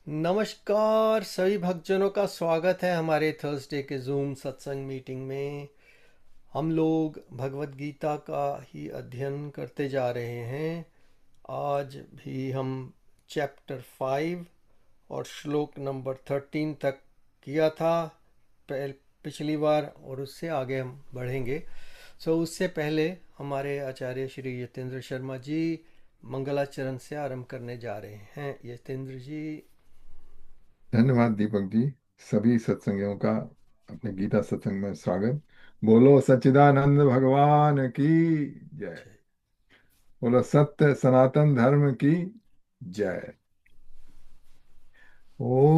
नमस्कार सभी भक्तजनों का स्वागत है हमारे थर्सडे के जूम सत्संग मीटिंग में। हम लोग भगवत गीता का ही अध्ययन करते जा रहे हैं। आज भी हम चैप्टर 5 और श्लोक नंबर 13 तक किया था पिछली बार, और उससे आगे हम बढ़ेंगे। उससे पहले हमारे आचार्य श्री यतेंद्र शर्मा जी मंगलाचरण से आरंभ करने जा रहे हैं। यतेंद्र जी। धन्यवाद दीपक जी। सभी सत्संगियों का अपने गीता सत्संग में स्वागत। बोलो सच्चिदानंद भगवान की जय। बोलो सत्य सनातन धर्म की जय। ओ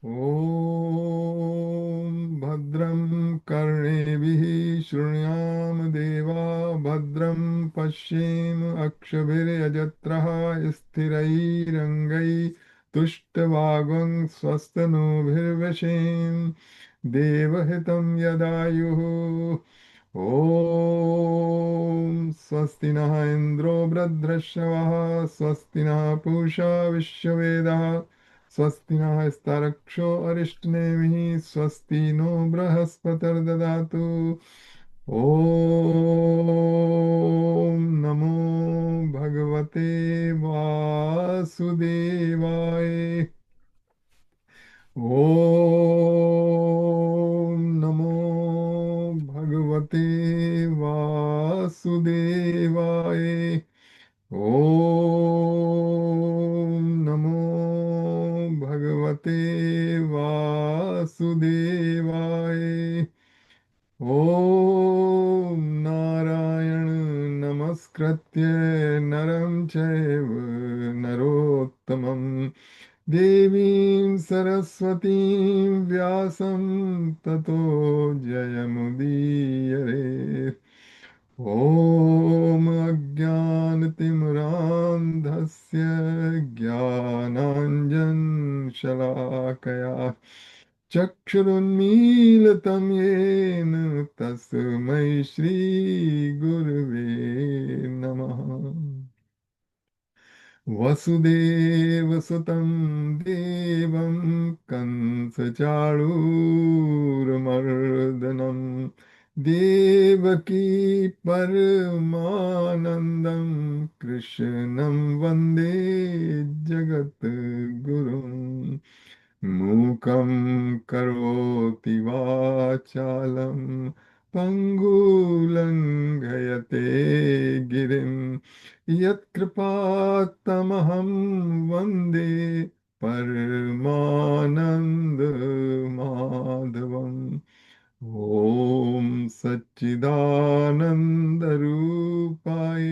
ॐ भद्रं कर्णेभिः शृणुयाम देवा भद्रं पश्येम अक्षभिर्यजत्रः स्थिरैरङ्गैः तुष्टवागं स्वस्तनूभिर्वशेम देवहितं यदायुः। ॐ स्वस्ति नः इन्द्रो वृद्धश्रवः स्वस्ति नः पूषा विश्ववेदः स्वस्ति नः स्तरक्षो अरिष्टनेमिः स्वस्ति नो बृहस्पतिर्ददातु। ॐ नमो भगवते वासुदेवाय। ॐ नमो भगवते वासुदेवाय। ॐ नमो भगवते वासुदेवाय। ॐ नारायण नमस्कृत्य नरं चैव नरोत्तमं देवीं सरस्वतीं व्यासं ततो जयमुदीरये। ॐ अज्ञानतिमिरान्धस्य ज्ञानाञ्जनशलाकया चक्षुरुन्मीलितं येन तस्मै श्रीगुरवे नमः। वसुदेवसुतं देवं कंसचाणूरमर्दनं देवकी परमानन्दं कृष्णं वन्दे जगद्गुरुम्। मूकं करोति वाचालं पङ्गुलङ्घयते गिरिं यत्कृपात्तमहं वन्दे परमानन्दमाधवम्। ॐ सच्चिदानन्दरूपाय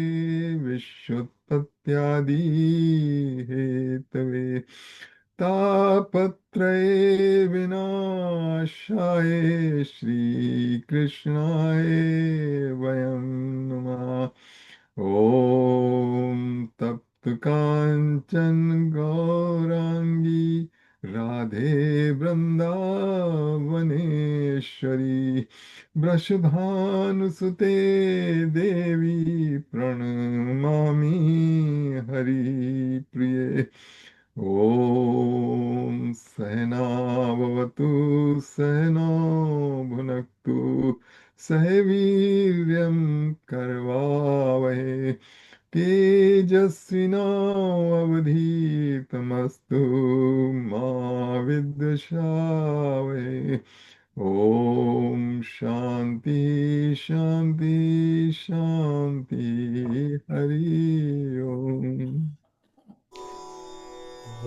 विश्वोत्पत्त्यादिहेतवे तापत्रये विनाशाय श्रीकृष्णाय वयं नमः। ॐ तप्त काञ्चन गौराङ्गी राधे वृन्दावनेश्वरी वृषभानुसुते देवी प्रणमामि हरिप्रिये। ॐ सहनाववतु सहनो भुनक्तु सह वीर्यं करवावहे तेजस्विनावधीतमस्तु मा विद्विषावहे। ॐ शान्ति शान्ति शान्ति हरि ओम्। ॐ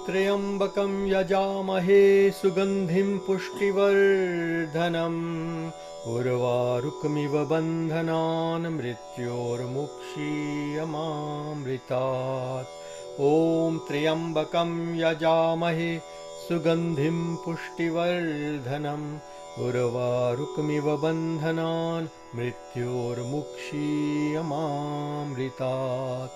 त्र्यम्बकं यजामहे सुगन्धिं पुष्टिवर्धनम् उर्वारुकमिव बन्धनान् मृत्योर्मुक्षीयमामृतात्। ॐ त्र्यम्बकं यजामहे सुगन्धिं पुष्टिवर्धनम् उर्वारुकमिव बन्धनान् मृत्योर्मुक्षीयमामृतात्।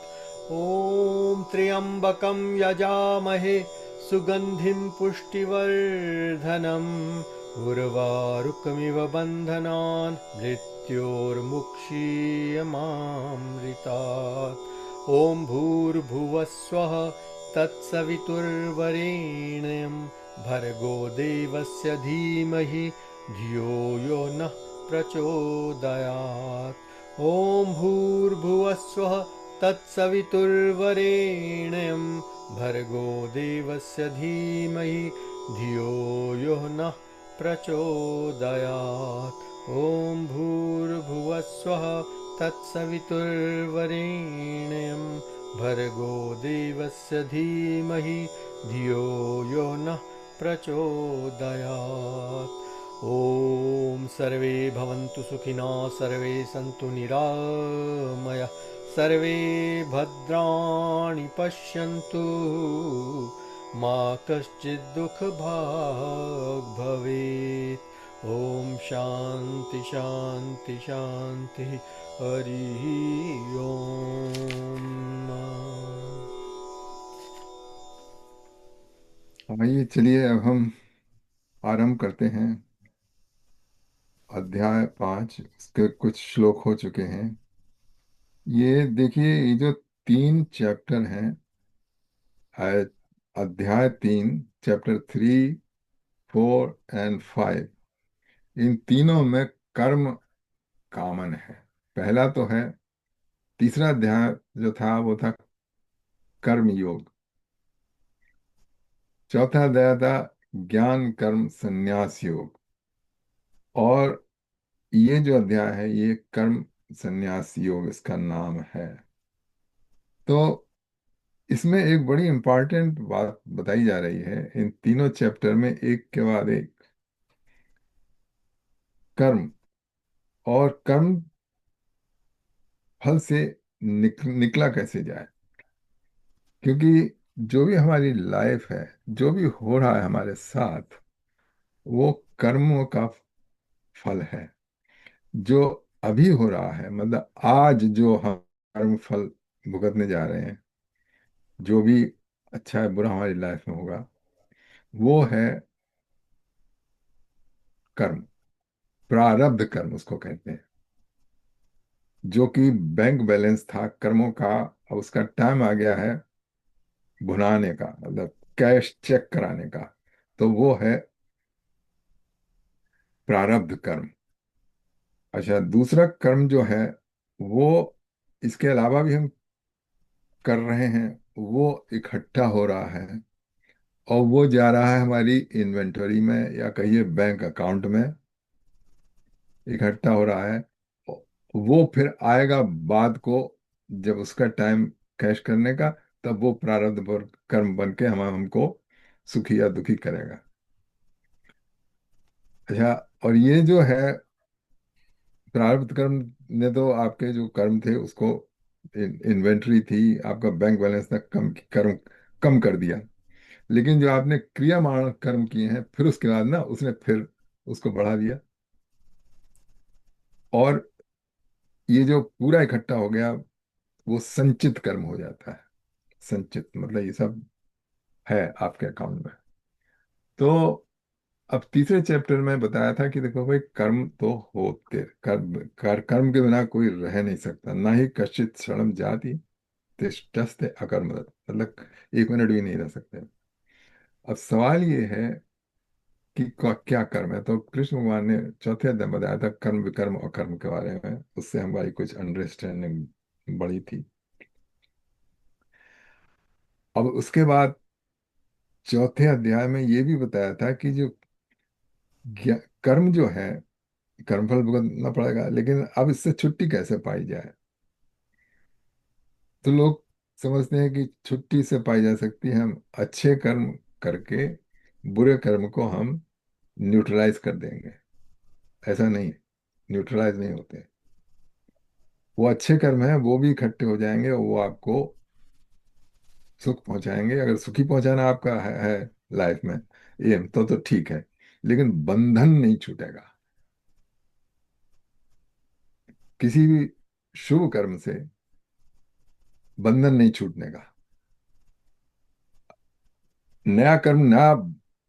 ॐ त्र्यम्बकं यजामहे सुगन्धिं पुष्टिवर्धनम् उर्वारुकमिव बन्धनान् मृत्योर्मुक्षीयमामृतात्। ॐ भूर्भुवस्वः तत्सवितुर्वरेण्यं भर्गो देवस्य धीमहि धियो यो नः प्रचोदयात्। ॐ भूर्भुवस्वः तत्सवितुर्वरेण्यं भर्गो देवस्य धीमहि धियो यो नः प्रचोदयात्। ॐ भूर्भुवस्वः तत्सवितुर्वरेण्यं भर्गो देवस्य धीमहि धियो यो नः प्रचोदयात्। ॐ सर्वे भवन्तु सुखिनः, सर्वे सन्तु निरामयाः, सर्वे भद्राणि पश्यन्तु, मा कश्चित् दुःखभाग् भवेत्। ॐ शान्ति शान्ति शान्तिः। हरिः ओम्। आइए चलिए अब हम आरंभ करते हैं। अध्याय 5, उसके कुछ श्लोक हो चुके हैं। ये देखिए, ये जो 3 चैप्टर हैं, अ- अध्याय 3, चैप्टर 3, 4 एंड 5, इन तीनों में कर्म कॉमन है। पहला तो है, तीसरा अध्याय जो था वो था कर्म योग। चौथा अध्याय था ज्ञान कर्म संन्यास योग। और ये जो अध्याय है ये कर्म संन्यास योग इसका नाम है। तो इसमें एक बड़ी इंपॉर्टेंट बात बताई जा रही है इन तीनों चैप्टर में, एक के बाद एक। कर्म और कर्म फल से निकला कैसे जाए, क्योंकि जो भी हमारी लाइफ है, जो भी हो रहा है हमारे साथ, वो कर्मों का फल है। जो अभी हो रहा है, मतलब आज जो हम कर्म फल भुगतने जा रहे हैं, जो भी अच्छा है बुरा हमारी लाइफ में होगा, वो है कर्म। प्रारब्ध कर्म उसको कहते हैं, जो कि बैंक बैलेंस था कर्मों का। अब उसका टाइम आ गया है भुनाने का, मतलब कैश चेक कराने का। तो वो है प्रारब्ध कर्म। अच्छा, दूसरा कर्म जो है वो इसके अलावा भी हम कर रहे हैं, वो इकट्ठा हो रहा है और वो जा रहा है हमारी इन्वेंटरी में, या कहिए बैंक अकाउंट में इकट्ठा हो रहा है। वो फिर आएगा बाद को, जब उसका टाइम कैश करने का, तब वो प्रारब्ध पर कर्म बन के हमको सुखी या दुखी करेगा। अच्छा, और ये जो है प्रारब्ध कर्म ने तो आपके जो कर्म थे उसको, इन्वेंटरी थी आपका, बैंक बैलेंस तक कम कर्म कम कर दिया। लेकिन जो आपने क्रियामान कर्म किए हैं, फिर उसके बाद ना उसने फिर उसको बढ़ा दिया। और ये जो पूरा इकट्ठा हो गया, वो संचित कर्म हो जाता है। संचित मतलब ये सब है आपके अकाउंट में। तो अब तीसरे चैप्टर में बताया था कि देखो भाई, कर्म तो होते, कर्म के बिना कोई रह नहीं सकता, ना ही कश्चित क्षणम जाति तिष्ठस्ते अकर्मरत, मतलब 1 मिनट भी नहीं रह सकते। अब सवाल ये है कि क्या कर्म है। तो कृष्ण भगवान ने चौथे अध्याय में बताया था कर्म विकर्म और कर्म के बारे में, उससे हमारी कुछ अंडरस्टैंडिंग बड़ी थी। अब उसके बाद चौथे अध्याय में ये भी बताया था कि जो कर्म जो है, कर्मफल भुगतना पड़ेगा, लेकिन अब इससे छुट्टी कैसे पाई जाए। तो लोग समझते हैं कि छुट्टी से पाई जा सकती है, हम अच्छे कर्म करके बुरे कर्म को हम न्यूट्रलाइज कर देंगे। ऐसा नहीं है। न्यूट्रलाइज नहीं होते। वो अच्छे कर्म है, वो भी इकट्ठे हो जाएंगे, वो आपको सुख पहुंचाएंगे। अगर सुखी पहुंचाना आपका है लाइफ में एम, तो ठीक है। लेकिन बंधन नहीं छूटेगा किसी भी शुभ कर्म से, बंधन नहीं छूटने का। नया कर्म नया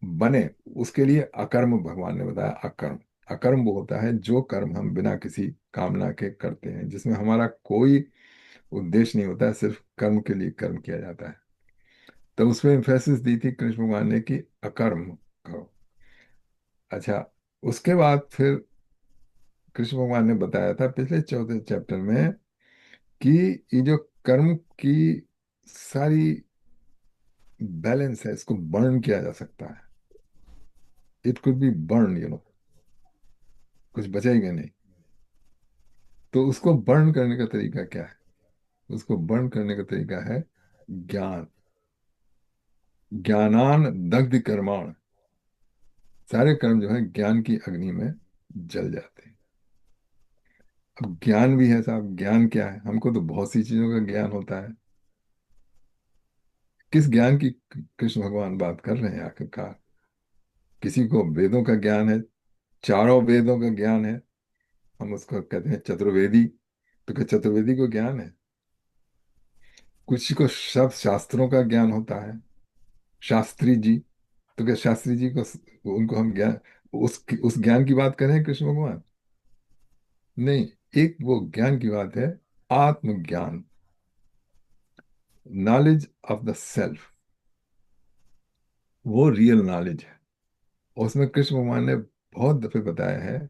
बने, उसके लिए अकर्म भगवान ने बताया। अकर्म, अकर्म वो होता है जो कर्म हम बिना किसी कामना के करते हैं, जिसमें हमारा कोई उद्देश्य नहीं होता है, सिर्फ कर्म के लिए कर्म किया जाता है। तब उसमें एम्फेसिस दी थी कृष्ण भगवान ने कि अकर्म करो। अच्छा, उसके बाद फिर कृष्ण भगवान ने बताया था पिछले चौथे चैप्टर में कि ये जो कर्म की सारी बैलेंस है, इसको बर्न किया जा सकता है। इट कुड बी बर्न, कुछ बचेगा नहीं। तो उसको बर्न करने का तरीका क्या है? उसको बर्न करने का तरीका है ज्ञान। ज्ञानान दग्ध कर्माण, सारे कर्म जो है ज्ञान की अग्नि में जल जाते हैं। अब ज्ञान भी है साहब, ज्ञान क्या है? हमको तो बहुत सी चीजों का ज्ञान होता है। किस ज्ञान की कृष्ण भगवान बात कर रहे हैं आखिरकार? किसी को वेदों का ज्ञान है, चारों वेदों का ज्ञान है, हम उसको कहते हैं चतुर्वेदी। तो क्या चतुर्वेदी को ज्ञान है? कुछ को सब शास्त्रों का ज्ञान होता है, शास्त्री जी। तो क्या शास्त्री जी को, उनको हम ज्ञान, उस ज्ञान की बात करें कृष्ण भगवान? नहीं। एक वो ज्ञान की बात है, आत्मज्ञान, नॉलेज ऑफ द सेल्फ। वो रियल नॉलेज है। और उसमें कृष्ण भगवान ने बहुत दफे बताया है,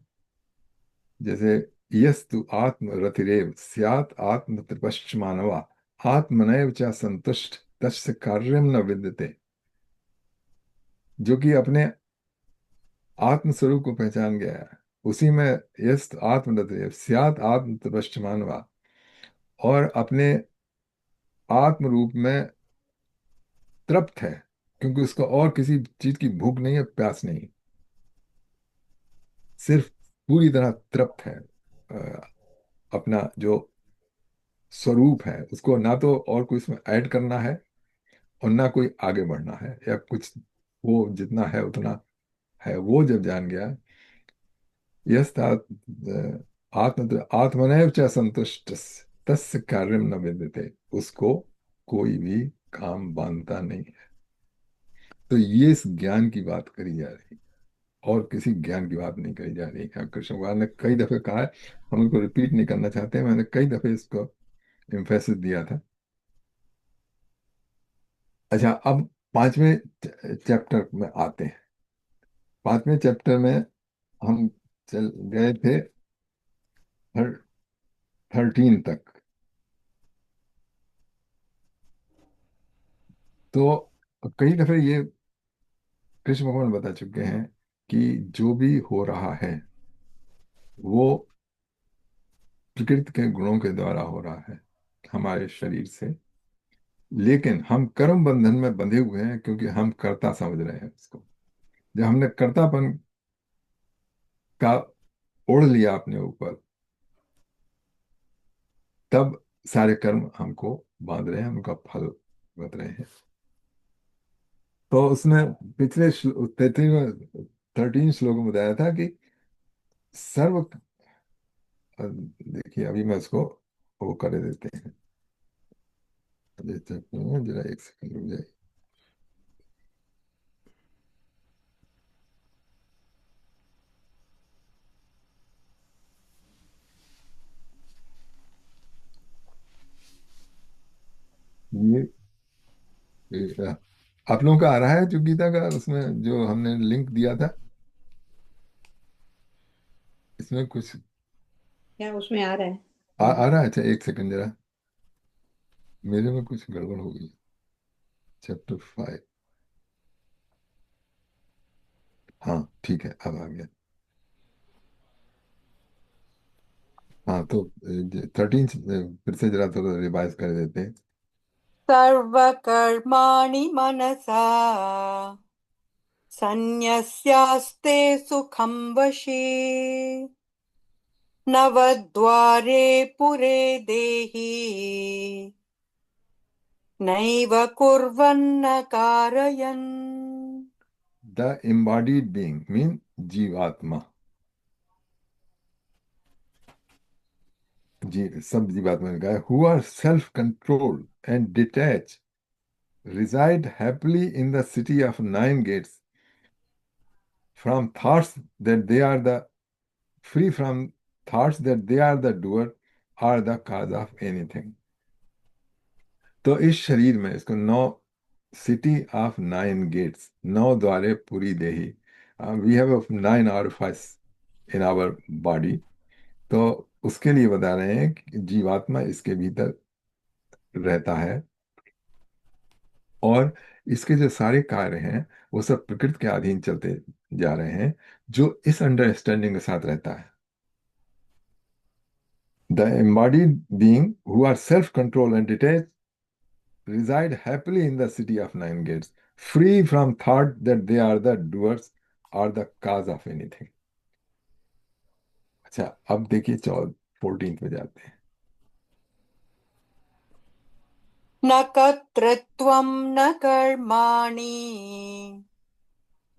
जैसे यस्तु आत्मरतिरेव स्यात् आत्मतृपश्च मानवा आत्मनैव च संतुष्ट तस्य कार्यम न विद्यते। जो कि अपने आत्म स्वरूप को पहचान गया है, उसी में यस्त आत्मरतिरेव स्यात् आत्मतृपश्च मानवा, और अपने आत्म रूप में तृप्त है, क्योंकि उसको और किसी चीज की भूख नहीं है, प्यास नहीं, सिर्फ पूरी तरह तृप्त है। अपना जो स्वरूप है उसको ना तो और कोई इसमें ऐड करना है, और ना कोई आगे बढ़ना है या कुछ। वो जितना है उतना है। वो जब जान गया, यस आत्म आत्मनैव च संतुष्ट तस्य कार्यम न विद्यते, उसको कोई भी काम बांधता नहीं है। तो ये इस ज्ञान की बात करी जा रही, और किसी ज्ञान की बात नहीं करी जा रही है। कृष्ण भगवान ने कई दफे कहा है, हम उसको रिपीट नहीं करना चाहते हैं, मैंने कई दफे इसको एम्फेसिस दिया था। अच्छा, अब पांचवें चैप्टर में आते हैं। पांचवें चैप्टर में हम चल गए थे 13 तक। तो कई दफे ये कृष्ण भगवान बता चुके हैं कि जो भी हो रहा है वो प्रकृति के गुणों के द्वारा हो रहा है, हमारे शरीर से। लेकिन हम कर्म बंधन में बंधे हुए हैं, क्योंकि हम कर्ता समझ रहे हैं उसको। जब हमने कर्तापन का ओढ़ लिया अपने ऊपर, तब सारे कर्म हमको बांध रहे हैं, उनका फल भुगत रहे हैं। तो उसने पिछले 13 श्लोक में बताया था कि सर्व, देखिए अभी मैं उसको वो कर देते हैं। जरा एक सेकंड रुक जाइए। ये आप लोगों का आ रहा है जो गीता का, उसमें जो हमने लिंक दिया था, इसमें कुछ क्या उसमें आ रहा है? आ रहा है? अच्छा एक सेकंड जरा, मेरे में कुछ गड़बड़ हो गई। चैप्टर 5, हाँ ठीक है, अब आ गया। हाँ तो 13 फिर से जरा थोड़ा रिवाइज कर देते हैं। सर्वकर्माणि मनसा सन्न्यस्यास्ते सुखं वशे नवद्वारे पुरे देहि नैव कुर्वन्न कारयन्। द embodied being मीन जीवात्मा, सब जीवात्मा ने कहा, who are self controlled and detached, reside happily in the city of nine gates, from thoughts that they are the free from thoughts that they are the doer or the cause of anything. तो इस शरीर में इसको नौ, city of nine gates, नौ द्वारे पूरी देही, we have 9 orifices in our body. तो उसके लिए बता रहे हैं कि जीवात्मा इसके भीतर रहता है, और इसके जो सारे कार्य हैं वो सब प्रकृति के अधीन चलते जा रहे हैं, जो इस अंडरस्टैंडिंग के साथ रहता है। The embodied being who are self control and detached reside happily in the city of nine gates, free from thought that they are the doers or the cause of anything. अच्छा, अब देखिए 14 पे जाते हैं। न कर्तृत्वं न कर्माणि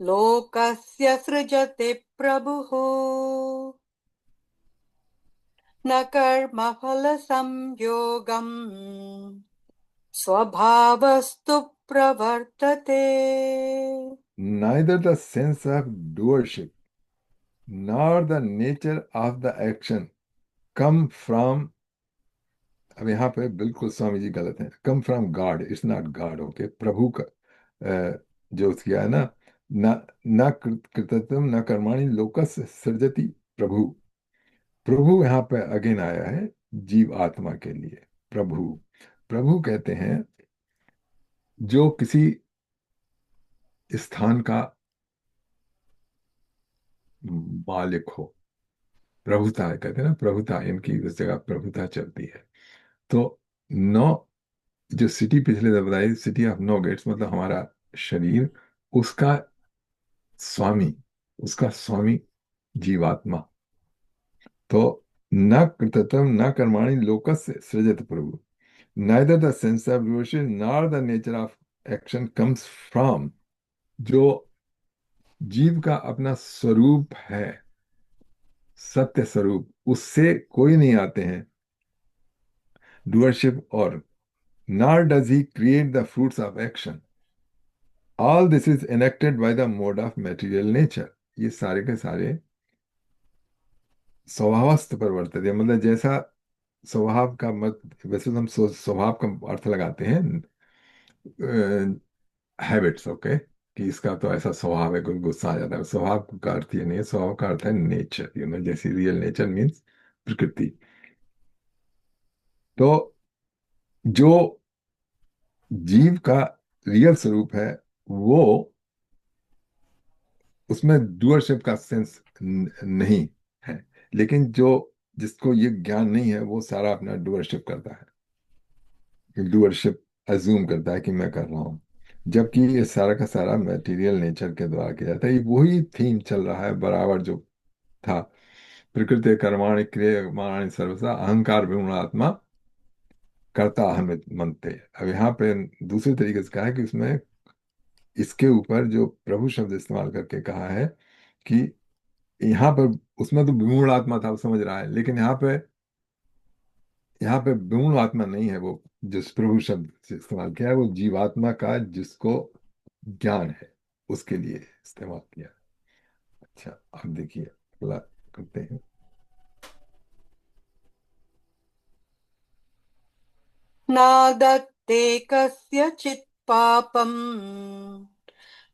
लोकस्य सृजति प्रभुः न कर्मफलसंयोगम् स्वभावस्तु प्रवर्तते। Neither the sense of doership nor the nature of the action come from, अब यहाँ पे बिल्कुल स्वामी जी गलत है, come from God, it's not God, okay, प्रभु का जो किया है ना, न न कृतत्वम न कर्माणि लोकस सृजति प्रभु। प्रभु यहाँ पे अगेन आया है जीव आत्मा के लिए। प्रभु, प्रभु कहते हैं जो किसी स्थान का मालिक हो, प्रभुता कहते हैं ना, प्रभुता, इनकी उस जगह प्रभुता चलती है। तो नौ, जो सिटी पिछले दफा बताई, सिटी ऑफ नो गेट्स, मतलब हमारा शरीर, उसका स्वामी, उसका स्वामी जीवात्मा। तो न कृतत्वम न कर्माणि लोकस्य सृजति प्रभु, neither the sense of devotion nor the nature of action comes from, जो जीव का अपना स्वरूप है, सत्य स्वरूप, उससे कोई नहीं आते हैं डूअरशिप, और nor does he create the fruits of action. All this is enacted by the mode of material nature. ये सारे के सारे स्वभावस्थ परिवर्तित है, मतलब जैसा स्वभाव का मत, वैसे तो हम स्वभाव का अर्थ लगाते हैं हैबिट्स, ओके, कि इसका तो ऐसा स्वभाव है, कोई गुस्सा आ जाता है, स्वभाव का अर्थ ये नहीं है, स्वभाव का अर्थ है नेचर, जैसे रियल नेचर मीन्स प्रकृति। तो जो जीव का रियल स्वरूप है, वो, उसमें डूअरशिप का सेंस नहीं है, लेकिन जो, जिसको ये ज्ञान नहीं है, वो सारा अपना डूअरशिप करता है, डूअरशिप अज्यूम करता है कि मैं कर रहा हूँ, जबकि ये सारा का सारा मटेरियल नेचर के द्वारा किया जाता है। ये वही थीम चल रहा है बराबर जो था, प्रकृति कर्माणि क्रियमाणानि सर्वथा अहंकार विमूढ़ात्मा कर्ता अहम मनते। अब यहाँ पे दूसरे तरीके से कहा है कि उसमें, इसके ऊपर जो प्रभु शब्द इस्तेमाल करके कहा है कि यहाँ पर, उसमें तो विमूढ़ आत्मा था, वो समझ रहा है, लेकिन यहाँ पे विमूढ़ आत्मा नहीं है, वो जिस प्रभु शब्द से इस्तेमाल किया है, वो जीवात्मा का जिसको ज्ञान है, उसके लिए इस्तेमाल किया। अच्छा, अब देखिए अगला करते हैं। नादत्ते कस्यचित् पापम्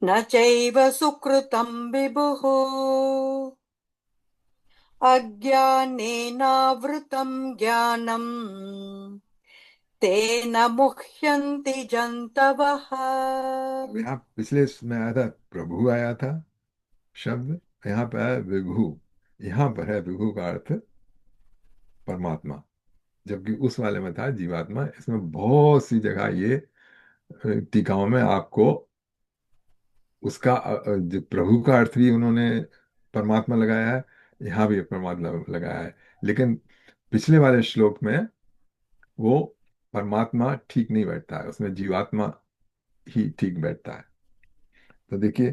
न चैव सुकृतं विभुः अज्ञानेनावृतं ज्ञानम् तेन मुह्यन्ति जन्तवः। अब यहाँ पिछले में आया था प्रभु, आया था शब्द, यहाँ पर है विभु। यहाँ पर है विभु का अर्थ परमात्मा, जबकि उस वाले में था जीवात्मा। इसमें बहुत सी जगह ये टीकाओं में आपको उसका जो प्रभु का अर्थ भी उन्होंने परमात्मा लगाया है, यहाँ भी परमात्मा लगाया है। लेकिन पिछले वाले श्लोक में वो परमात्मा ठीक नहीं बैठता है, उसमें जीवात्मा ही ठीक बैठता है। तो देखिए,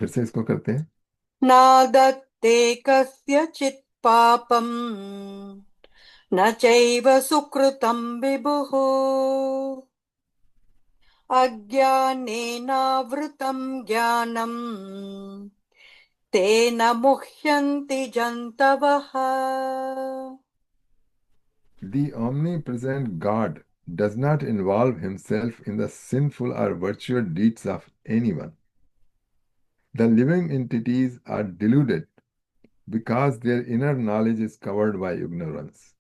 फिर से इसको करते हैं। नादत्ते कस्यचित् पापम् न चैव सुकृतं विभुः अज्ञानेनावृतं ज्ञानम् तेन मुह्यन्ति जन्तवः। The omnipresent God does not involve himself in the sinful or virtuous deeds of anyone. The living entities are deluded because their inner knowledge is covered by ignorance.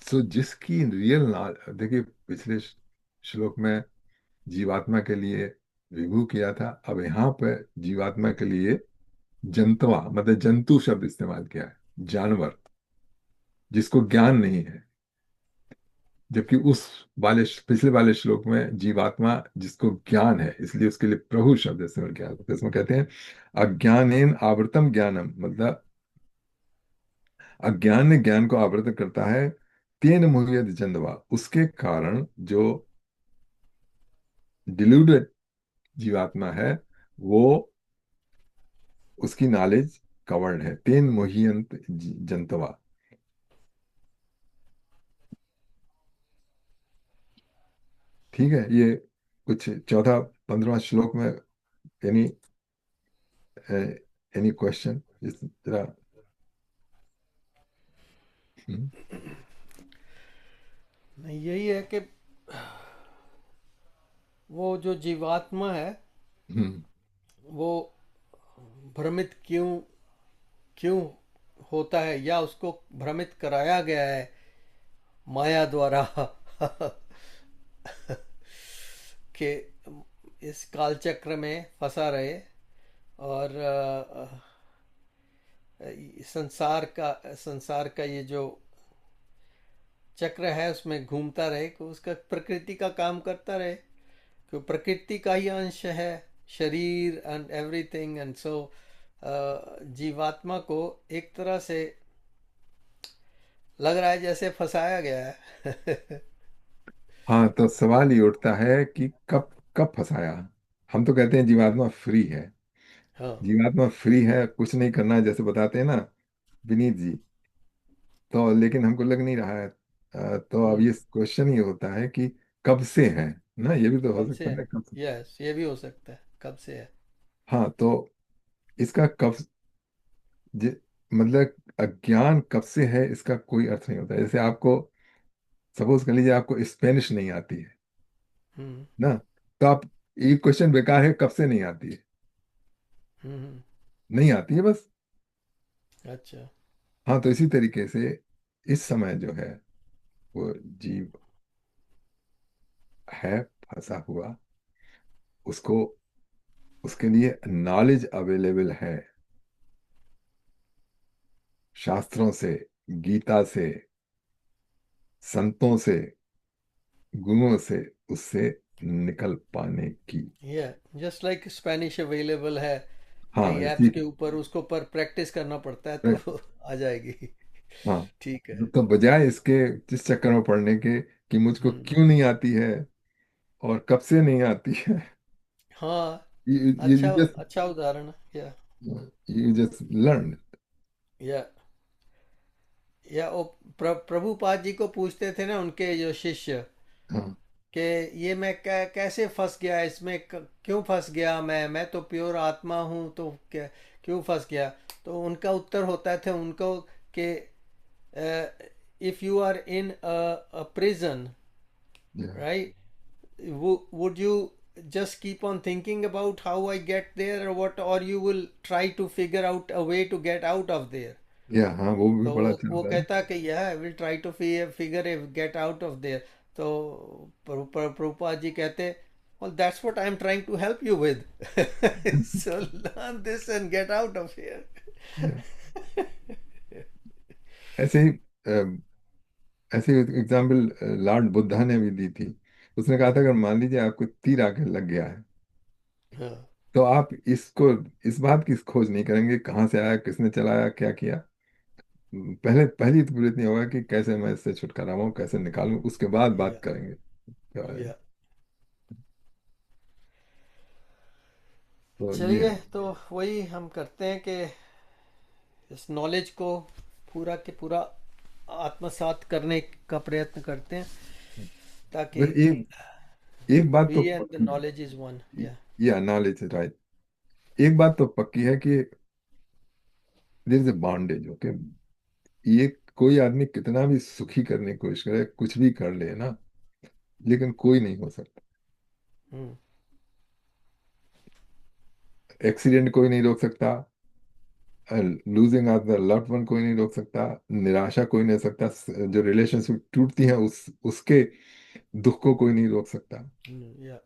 सो जिसकी रियल देखिए, पिछले श्लोक में जीवात्मा के लिए विभू किया था, अब यहाँ पे जीवात्मा के लिए जंतवा मतलब जंतु शब्द इस्तेमाल किया है, जानवर जिसको ज्ञान नहीं है। जबकि उस पिछले वाले श्लोक में जीवात्मा जिसको ज्ञान है, इसलिए उसके लिए प्रभु शब्द इस्तेमाल किया है। तो इसमें कहते हैं अज्ञानेन आवृतम ज्ञानम, मतलब अज्ञान ने ज्ञान को आवृत करता है। तेन मुह्यत जंदवा, उसके कारण जो डिल्यूडेड जीवात्मा है वो, उसकी नॉलेज कवर्ड है। तेन मोहियंत जंतवा। ठीक है, ये कुछ 14-15 श्लोक में एनी एनी क्वेश्चन इस तरह। हम्म, नहीं, यही है कि वो जो जीवात्मा है हम्म, वो भ्रमित क्यों क्यों होता है, या उसको भ्रमित कराया गया है माया द्वारा कि इस कालचक्र में फंसा रहे, और संसार का ये जो चक्र है उसमें घूमता रहे, कि उसका प्रकृति का काम करता रहे, कि प्रकृति का ही अंश है शरीर एंड एवरीथिंग। एंड सो जीवात्मा को एक तरह से लग रहा है जैसे फंसाया गया है। हाँ, तो सवाल ये उठता है कि कब कब फंसाया। हम तो कहते हैं जीवात्मा फ्री है। हाँ। जीवात्मा फ्री है, कुछ नहीं करना है, जैसे बताते हैं ना विनीत जी। तो लेकिन हमको लग नहीं रहा है। तो अब हम्म। ये क्वेश्चन ये होता है कि कब से है, ना, ये भी तो हो कब से सकता है? है कब से। यस, ये भी हो सकता है कब से है। हाँ, तो इसका कब मतलब अज्ञान कब से है, इसका कोई अर्थ नहीं होता। जैसे आपको सपोज कर लीजिए आपको स्पेनिश नहीं आती है हम्म। ना, तो आप, ये क्वेश्चन बेकार है, कब से नहीं आती है। हम्म। नहीं आती है बस। अच्छा। हाँ, तो इसी तरीके से इस समय जो है वो जीव है फंसा हुआ, उसको, उसके लिए नॉलेज अवेलेबल है, शास्त्रों से, गीता से, संतों से, गुरुओं से, उससे निकल पाने की। या जस्ट लाइक स्पेनिश अवेलेबल है हाँ कई ऐप्स इसी, के ऊपर, उसको पर प्रैक्टिस करना पड़ता है तो आ जाएगी। हाँ, ठीक है। तो बजाय इसके जिस चक्कर में पड़ने के कि मुझको हम्म। क्यों नहीं आती है और कब से नहीं आती है, हाँ। you अच्छा, just अच्छा उदाहरण है। you just learn। या या वो प्रभुपाद जी को पूछते थे ना उनके जो शिष्य, हाँ, कि ये मैं कैसे फंस गया इसमें, क्यों फंस गया, मैं तो प्योर आत्मा हूँ, तो क्या, क्यों फंस गया? तो उनका उत्तर होता था उनको कि if you are in a prison, yeah, right, would you just keep on thinking about how I get there, or what, or you will try to figure out a way to get out of there? yeah, हाँ, वो भी तो बड़ा अच्छा वो होता है। कहता कि यह I will try to figure get out of there. तो प्रभुपाद जी कहते, well that's what I'm trying to help you with, so learn this and get out of here. Yeah, ऐसे ही ऐसे एग्जाम्पल लॉर्ड बुद्धा ने भी दी थी। उसने कहा था अगर मान लीजिए आपको तीर आके लग गया है, हाँ। तो आप इसको, इस बात की खोज नहीं करेंगे कहाँ से आया, किसने चलाया, क्या किया। पहले पहली तो प्रयत्न होगा कि कैसे मैं इससे छुटकारा पाऊं, कैसे निकालूं, उसके बाद बात या करेंगे क्या है। या तो ये चलिए, है। तो वही हम करते हैं कि इस नॉलेज को पूरा के पूरा आत्मसात करने का प्रयत्न करते हैं, ताकि बस एक बात तो वी एंड द पक्की, नॉलेज इज वन। या ये नॉलेज राइट। एक बात तो पक्की है कि there is a bondage, okay. ये कोई आदमी कितना भी सुखी करने की कोशिश करे, कुछ भी कर ले ना, लेकिन कोई नहीं हो सकता। हम्म। एक्सीडेंट कोई नहीं रोक सकता, losing of the loved one कोई नहीं रोक सकता, निराशा कोई नहीं रोक सकता, जो रिलेशनशिप टूटती है उसके दुख को कोई नहीं रोक सकता। या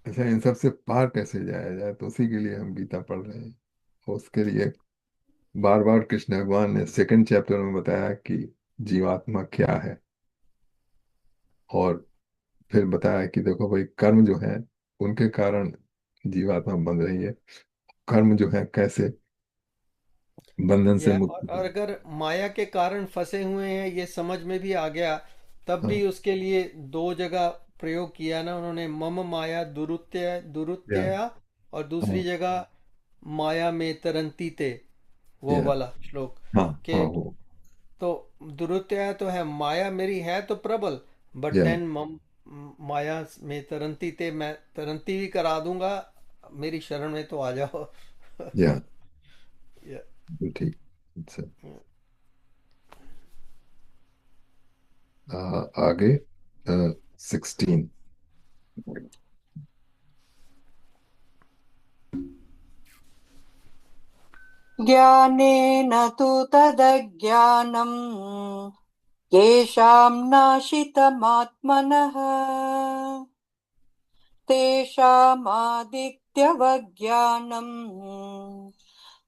अच्छा, इन सब से पार कैसे जाया जाए, तो उसी के लिए हम गीता पढ़ रहे हैं। और उसके लिए बार बार कृष्ण भगवान ने सेकंड चैप्टर में बताया कि जीवात्मा क्या है, और फिर बताया कि देखो भाई, कर्म जो है उनके कारण जीवात्मा बन रही है, कर्म जो है कैसे बंधन से या मुक्त और हो। अगर माया के कारण फंसे हुए हैं ये समझ में भी आ गया, तब हाँ, भी उसके लिए दो जगह प्रयोग किया ना उन्होंने, मम माया दुरुत्य या दुरुत्य, और दूसरी हाँ, जगह माया में तरंती ते, वो या वाला श्लोक हाँ, के। हाँ, वो तो दुरुत्य तो है, माया मेरी है तो प्रबल, बट या देन मम माया में तरंती ते, मैं तरंती भी करा दूंगा, मेरी शरण में तो आ जाओ। या या, ठीक। अच्छा, आगे 16। ज्ञानेन तु तदज्ञानम् येषाम् नाशितमात्मनः तेषामादित्यवज्ञानम्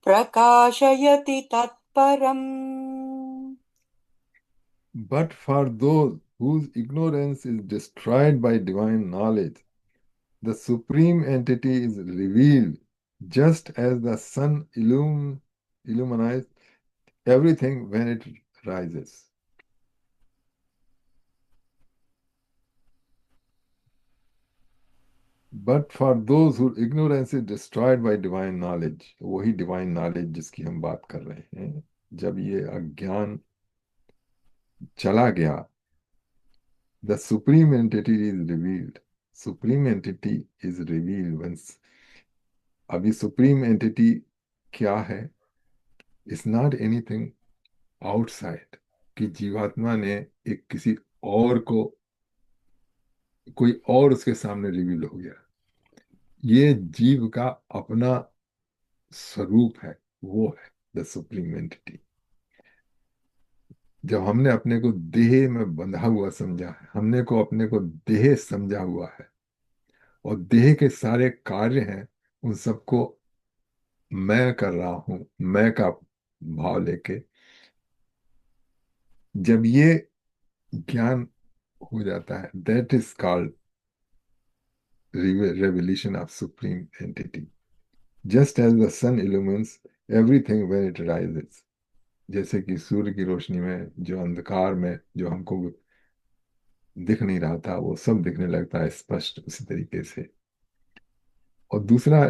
प्रकाशयति तत्परम्। But for those whose ignorance is destroyed by divine knowledge, the supreme entity is revealed, just as the sun illuminates everything when it rises. But for those whose ignorance is destroyed by divine knowledge, वही divine knowledge जिसकी हम बात कर रहे हैं, जब ये अज्ञान चला गया, the supreme entity is revealed. Supreme entity is revealed when, अभी supreme entity क्या है? It's not anything outside, कि जीवात्मा ने एक किसी और को, कोई और उसके सामने रिवील हो गया। ये जीव का अपना स्वरूप है, वो है द सुप्रीम एंटिटी। जब हमने अपने को देह में बंधा हुआ समझा है, हमने को अपने को देह समझा हुआ है, और देह के सारे कार्य हैं, उन सबको मैं कर रहा हूं, मैं का भाव लेके, जब ये ज्ञान हो जाता है, that is called revelation of supreme entity. Just as the sun illumines everything when it rises, जैसे कि सूर्य की रोशनी में जो अंधकार में जो हमको दिख नहीं रहा था, वो सब दिखने लगता है स्पष्ट, उसी तरीके से। और दूसरा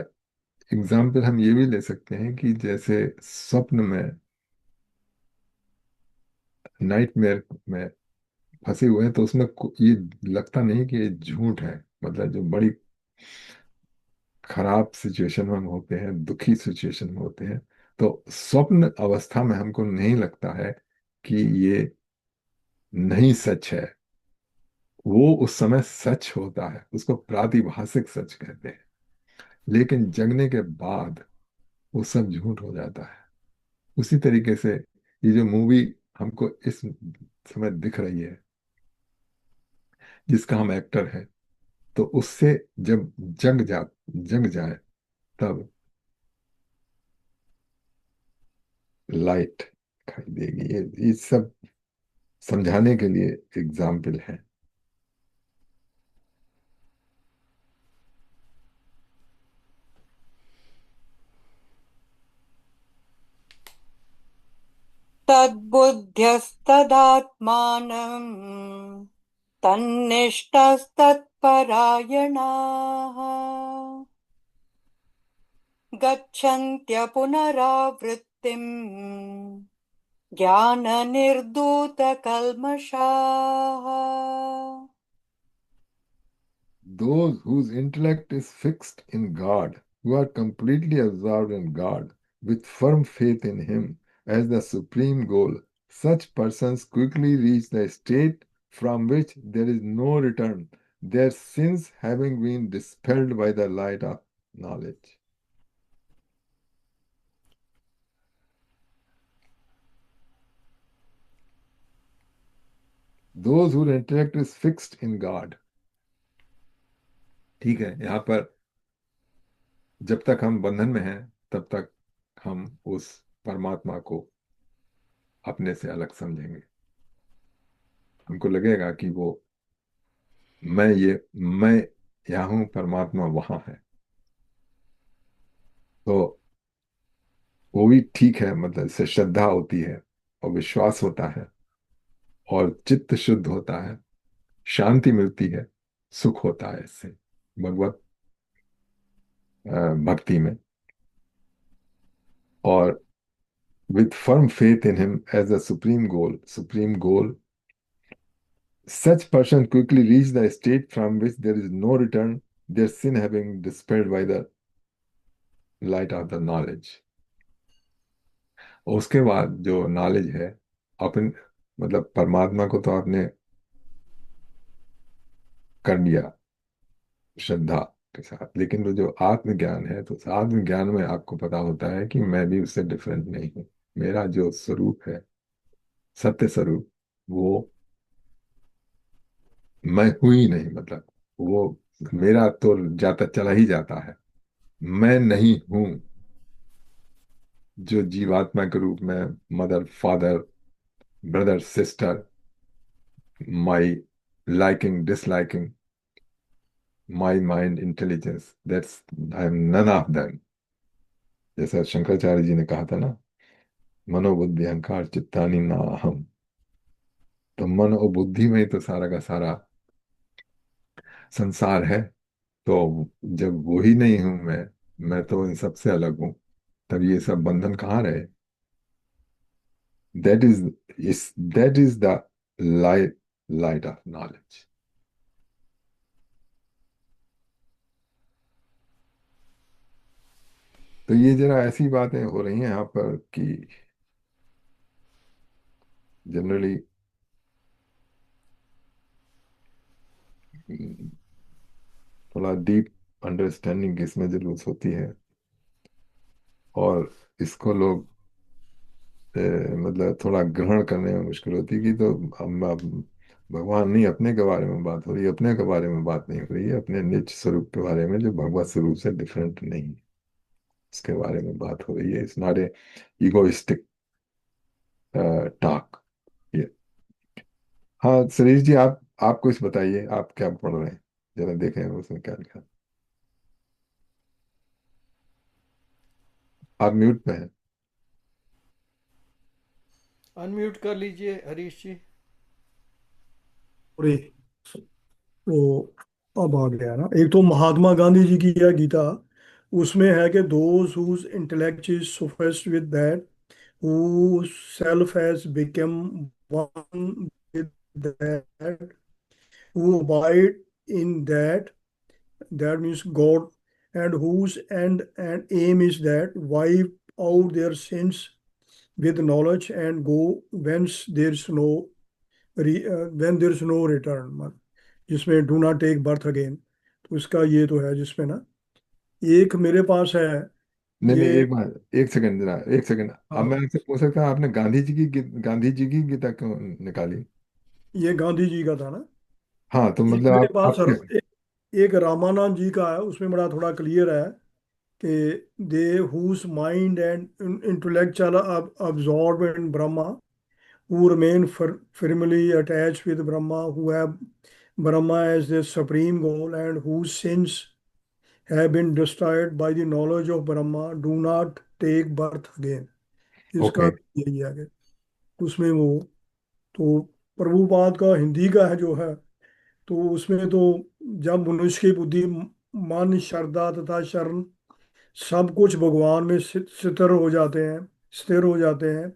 एग्जाम्पल हम ये भी ले सकते हैं कि जैसे स्वप्न में, नाइटमेयर में फंसे हुए हैं, तो उसमें ये लगता नहीं कि ये झूठ है, मतलब जो बड़ी खराब सिचुएशन में हम होते हैं, दुखी सिचुएशन में होते हैं, तो स्वप्न अवस्था में हमको नहीं लगता है कि ये नहीं सच है। वो उस समय सच होता है, उसको प्रातिभाषिक सच कहते हैं। लेकिन जगने के बाद वो सब झूठ हो जाता है। उसी तरीके से ये जो मूवी हमको इस समय दिख रही है, जिसका हम एक्टर हैं, तो उससे जब जग जाए, तब लाइट दिखाई देगी। ये सब समझाने के लिए एग्जाम्पल है। तद्बुद्ध्यस्तदात्मानम् तन्निष्ठस्तत्परायणाः गच्छन्त्य पुनरावृत्तिम् ज्ञाननिर्धूतकल्मषाः। Those whose intellect is fixed in God, who are completely absorbed in God, with firm faith in Him as the supreme goal, such persons quickly reach the state from which there is no return, their sins having been dispelled by the light of knowledge. Those whose intellect is fixed in God. ठीक है, यहाँ पर जब तक हम बंधन में हैं तब तक हम उस परमात्मा को अपने से अलग समझेंगे। हमको लगेगा कि वो मैं यहाँ हूं, परमात्मा वहां है। तो वो भी ठीक है, मतलब इससे श्रद्धा होती है और विश्वास होता है और चित्त शुद्ध होता है, शांति मिलती है, सुख होता है इससे भगवत भक्ति में। और with firm faith in him as the supreme goal, such person quickly reach the state from which there is no return, their sin having dispelled by the light of the knowledge. और उसके बाद जो knowledge है, अपन मतलब परमात्मा को तो आपने कर लिया श्रद्धा के साथ, लेकिन वो जो आत्मज्ञान है, तो उस आत्मज्ञान में आपको पता होता है कि मैं भी उससे डिफरेंट नहीं हूँ। मेरा जो स्वरूप है, सत्य स्वरूप, वो मैं हूं ही नहीं, मतलब वो मेरा तो जाता चला ही जाता है, मैं नहीं हूं। जो जीवात्मा के रूप में mother, father, brother, sister, my liking, disliking, my mind, intelligence, that's I am none of them. जैसा शंकराचार्य जी ने कहा था ना, मनोबुद्धि अहंकार चित्तानि ना अहम। तो मन और बुद्धि में ही तो सारा का सारा संसार है। तो जब वो ही नहीं हूं मैं तो इन सबसे अलग हूं, तब ये सब बंधन कहाँ रहे। That is the light of knowledge. तो ये जरा ऐसी बातें हो रही हैं यहाँ पर कि जनरली थोड़ा डीप अंडरस्टैंडिंग इसमें जरूरत होती है। और इसको लोग मतलब थोड़ा ग्रहण करने में मुश्किल होती है कि तो अब भगवान नहीं, अपने के बारे में बात हो रही है, अपने के बारे में बात नहीं हो रही है, अपने निज स्वरूप के बारे में जो भगवत स्वरूप से डिफरेंट नहीं है, इसके बारे में बात हो रही है। It's not a egoistic talk ये। हाँ सुरेश जी, आप कुछ बताइए, आप क्या पढ़ रहे हैं, जरा देखें उसमें क्या लिखा। आप म्यूट पे हैं। अनम्यूट कर लीजिए हरीश जी। अरे वो अब आ गया ना। एक तो महात्मा गांधी जी की यह गीता, उसमें है कि those whose intellect is suffused with that who self has become one with that who abide in that, that means God, and whose end and aim is that wipe out their sins with knowledge and go whence there is no when there is no return, जिसमें do not take birth again. तो इसका ये तो है जिसमें ना, एक मेरे पास है नहीं नहीं, ये। एक बार, एक सेकंड, जरा एक सेकंड। अब मैं हाँ, आपसे पूछ सकता हूँ, आपने गांधी जी की गीता क्यों निकाली? ये गांधी जी का था ना। हाँ तो एक मतलब मेरे आप पास क्या? एक रामानंद जी का है, उसमें बड़ा थोड़ा क्लियर है कि they whose mind and intellectual absorbed in Brahma, who remain firmly attached with Brahma, who have Brahma as their supreme goal, and whose sins have been destroyed by the knowledge of Brahma, do not take birth again. इसका okay, यही है आगे। उसमें वो तो प्रभुपाद का हिंदी का है जो है, तो उसमें तो जब मनुष्य की बुद्धि, मन, श्रद्धा तथा शरण सब कुछ भगवान में स्थिर हो जाते हैं,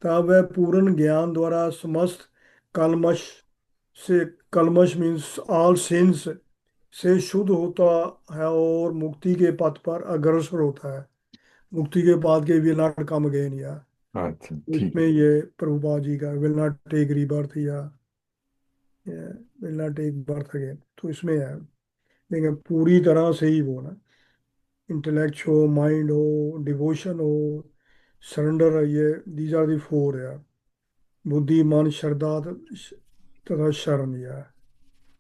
तब वह पूर्ण ज्ञान द्वारा समस्त कलमश से, कलमश मीन्स ऑल सिंस से शुद्ध होता है और मुक्ति के पथ पर अग्रसर होता है। मुक्ति के बाद के विल नॉट कम अगेन, या अच्छा ठीक इसमें है। ये प्रभुपाद जी का विल नॉट टेक रीबर्थ, या will not take birth again, तो इसमें है। लेकिन पूरी तरह से ही वो ना, इंटेलेक्ट हो, माइंड हो, डिवोशन हो, सरेंडर, ये दीज आर दी फोर यार। बुद्धि, मन, श्रद्धा तथा शरण, या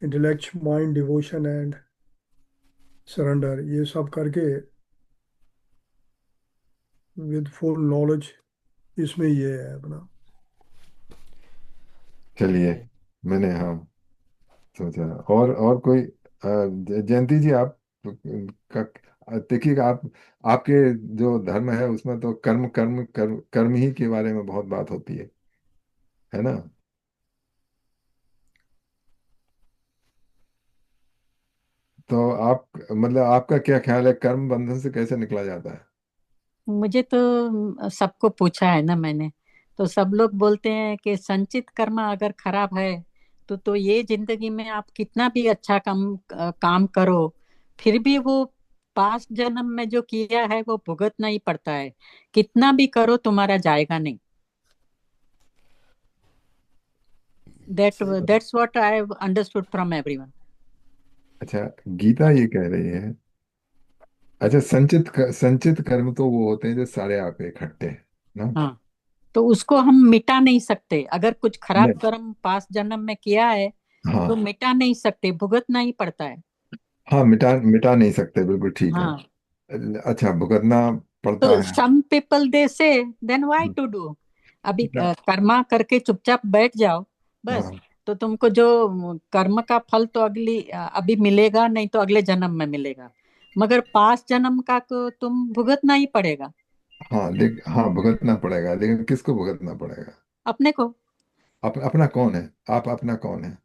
intellect, mind, devotion and surrender, ये सब करके विद फुल नॉलेज, इसमें ये है अपना। चलिए, जी। मैंने हाँ सोचा। और कोई जयंती जी, आप का देखिए, आप आपके जो धर्म है उसमें तो कर्म कर्म कर्म कर्म ही के बारे में बहुत बात होती है ना? तो आप मतलब आपका क्या ख्याल है, कर्म बंधन से कैसे निकला जाता है? मुझे तो सबको पूछा है ना मैंने, तो सब लोग बोलते हैं कि संचित कर्म अगर खराब है तो ये जिंदगी में आप कितना भी अच्छा काम करो, फिर भी वो पास्ट जन्म में जो किया है वो भुगतना ही पड़ता है। कितना भी करो तुम्हारा जाएगा नहीं। सही बात। That's what I have understood from everyone. अच्छा, गीता ये कह रही है। अच्छा, संचित कर्म तो वो होते हैं जो सारे आपके इकट्ठे हैं ना? हाँ, तो उसको हम मिटा नहीं सकते। अगर कुछ खराब नहीं। कर्म पास्ट जन्म में किया है तो हाँ मिटा नहीं सकते, भुगतना ही पड़ता है। हाँ, मिटा मिटा नहीं सकते, बिल्कुल ठीक है। हाँ, अच्छा, भुगतना तो पड़ता है। सम पीपल दे से देन व्हाई टू डू। अभी हाँ कर्मा करके चुपचाप बैठ जाओ बस। हाँ तो तुमको जो कर्म का फल तो अभी मिलेगा नहीं तो अगले जन्म में मिलेगा, मगर पास्ट जन्म का को तुम भुगतना ही पड़ेगा हाँ, हाँ भुगतना पड़ेगा, लेकिन किसको भुगतना पड़ेगा? अपने को। अपना कौन है? आप अपना कौन है?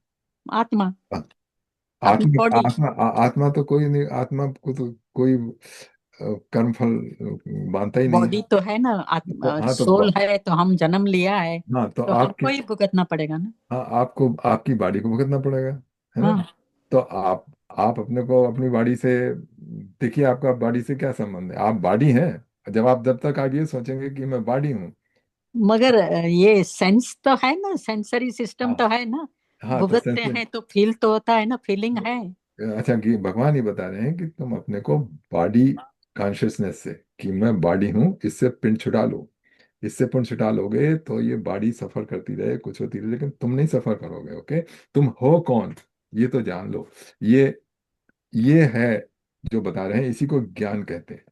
आत्मा, आ- अपनी आत्मा बॉडी। आत्मा आत्मा तो कोई नहीं, आत्मा को तो कोई कर्म फल मानता ही नहीं है। बॉडी तो है ना, तो आत्मा हाँ, सोल है, तो हम जन्म लिया है हाँ तो तो हमको आपकी, ही भुगतना पड़ेगा ना। हाँ आपको आपकी बॉडी को भुगतना पड़ेगा, है ना? हाँ, तो आप अपने को अपनी बॉडी से देखिए, आपका बॉडी से क्या संबंध है? आप बॉडी हैं। जब तक आप ये सोचेंगे कि मैं बॉडी हूँ। मगर ये सेंस तो है ना, सेंसरी सिस्टम हाँ तो है ना। हाँ, तो भुगतते हैं तो फील तो होता है ना, फीलिंग है। अच्छा, कि भगवान ही बता रहे हैं कि तुम अपने को बॉडी कॉन्शियसनेस से, कि मैं बॉडी हूँ, इससे पिंड छुटा लो। इससे पिंड छुटा लोगे तो ये बॉडी सफर करती रहे, कुछ होती रहे, लेकिन तुम नहीं सफर करोगे। ओके, तुम हो कौन, ये तो जान लो। ये ये है जो बता रहे हैं, इसी को ज्ञान कहते हैं।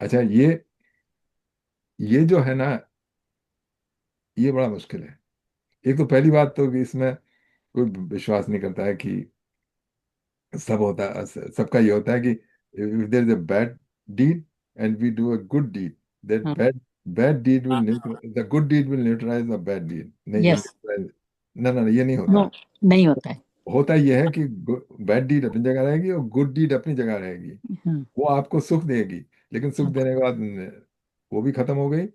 अच्छा, ये जो है ना, ये बड़ा मुश्किल है। एक तो पहली बात तो कि इसमें कोई विश्वास नहीं करता है कि सब होता है, सबका ये होता है कि if there is a bad deed and we do a good deed, that हाँ, bad deed will the good deed will neutralize the bad deed, नहीं ये यस, neutralize, ना ये नहीं नो, होता। नहीं होता है। होता ये है कि बैड डीड अपनी जगह रहेगी और गुड डीड अपनी जगह रहेगी। हाँ, वो आपको सुख देगी, लेकिन सुख हाँ, देने के बाद वो भी खत्म हो गई।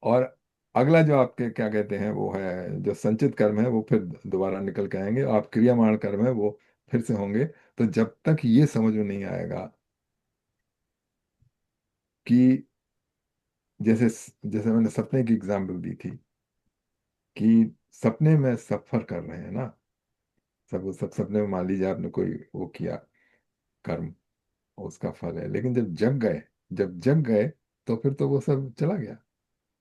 और अगला जो आपके क्या कहते हैं, वो है जो संचित कर्म है, वो फिर दोबारा निकल के आएंगे। आप क्रियामान कर्म है, वो फिर से होंगे। तो जब तक ये समझ में नहीं आएगा कि जैसे जैसे मैंने सपने की एग्जाम्पल दी थी, कि सपने में सफर कर रहे हैं ना, सब सपने में मान लीजिए आपने कोई वो किया कर्म, उसका फल है, लेकिन जब जग गए तो फिर तो वो सब चला गया।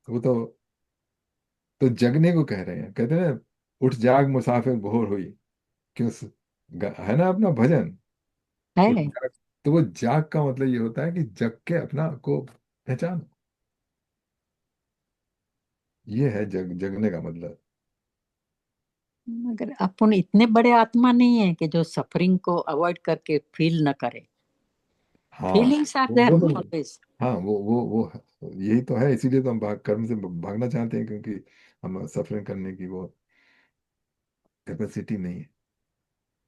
वो तो जगने को कह रहे हैं, कहते हैं ना, उठ जाग मुसाफिर भोर हुई। क्यों है ना अपना भजन, उठ है। जाग। तो वो जाग का मतलब ये होता है कि जग के अपना को पहचानो। ये है जगने का मतलब। मगर अपन इतने बड़े आत्मा नहीं है कि जो सफरिंग को अवॉइड करके फील न करे। हाँ फीलिंग्स आर वो देयर वो तो ऑलवेज। हाँ वो यही तो है, इसीलिए तो हम कर्म से भागना चाहते हैं, क्योंकि हम सफरिंग करने की वो कैपेसिटी नहीं है,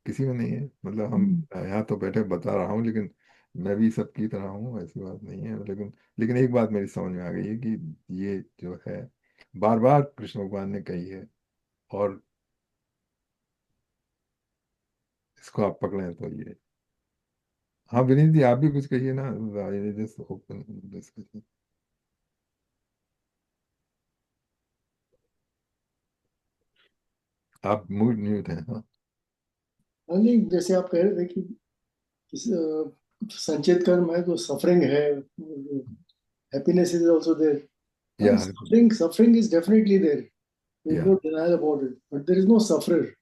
किसी में नहीं है। मतलब हम यहाँ तो बैठे बता रहा हूँ, लेकिन मैं भी सबकी तरह हूँ, ऐसी बात नहीं है। लेकिन एक बात मेरी समझ में आ गई है कि ये जो है बार बार कृष्ण भगवान ने कही है, और इसको आप पकड़े तो ये। हाँ विनीत जी, आप भी कुछ कहिए ना, जस्ट ओपन डिस्कशन। आप मूड म्यूट हैं। हाँ हाँ, नहीं, जैसे आप कह रहे थे कि संचित कर्म है तो सफरिंग है, happiness is also there. Yeah suffering is definitely there, there is yeah no denial about it, but there is no sufferer.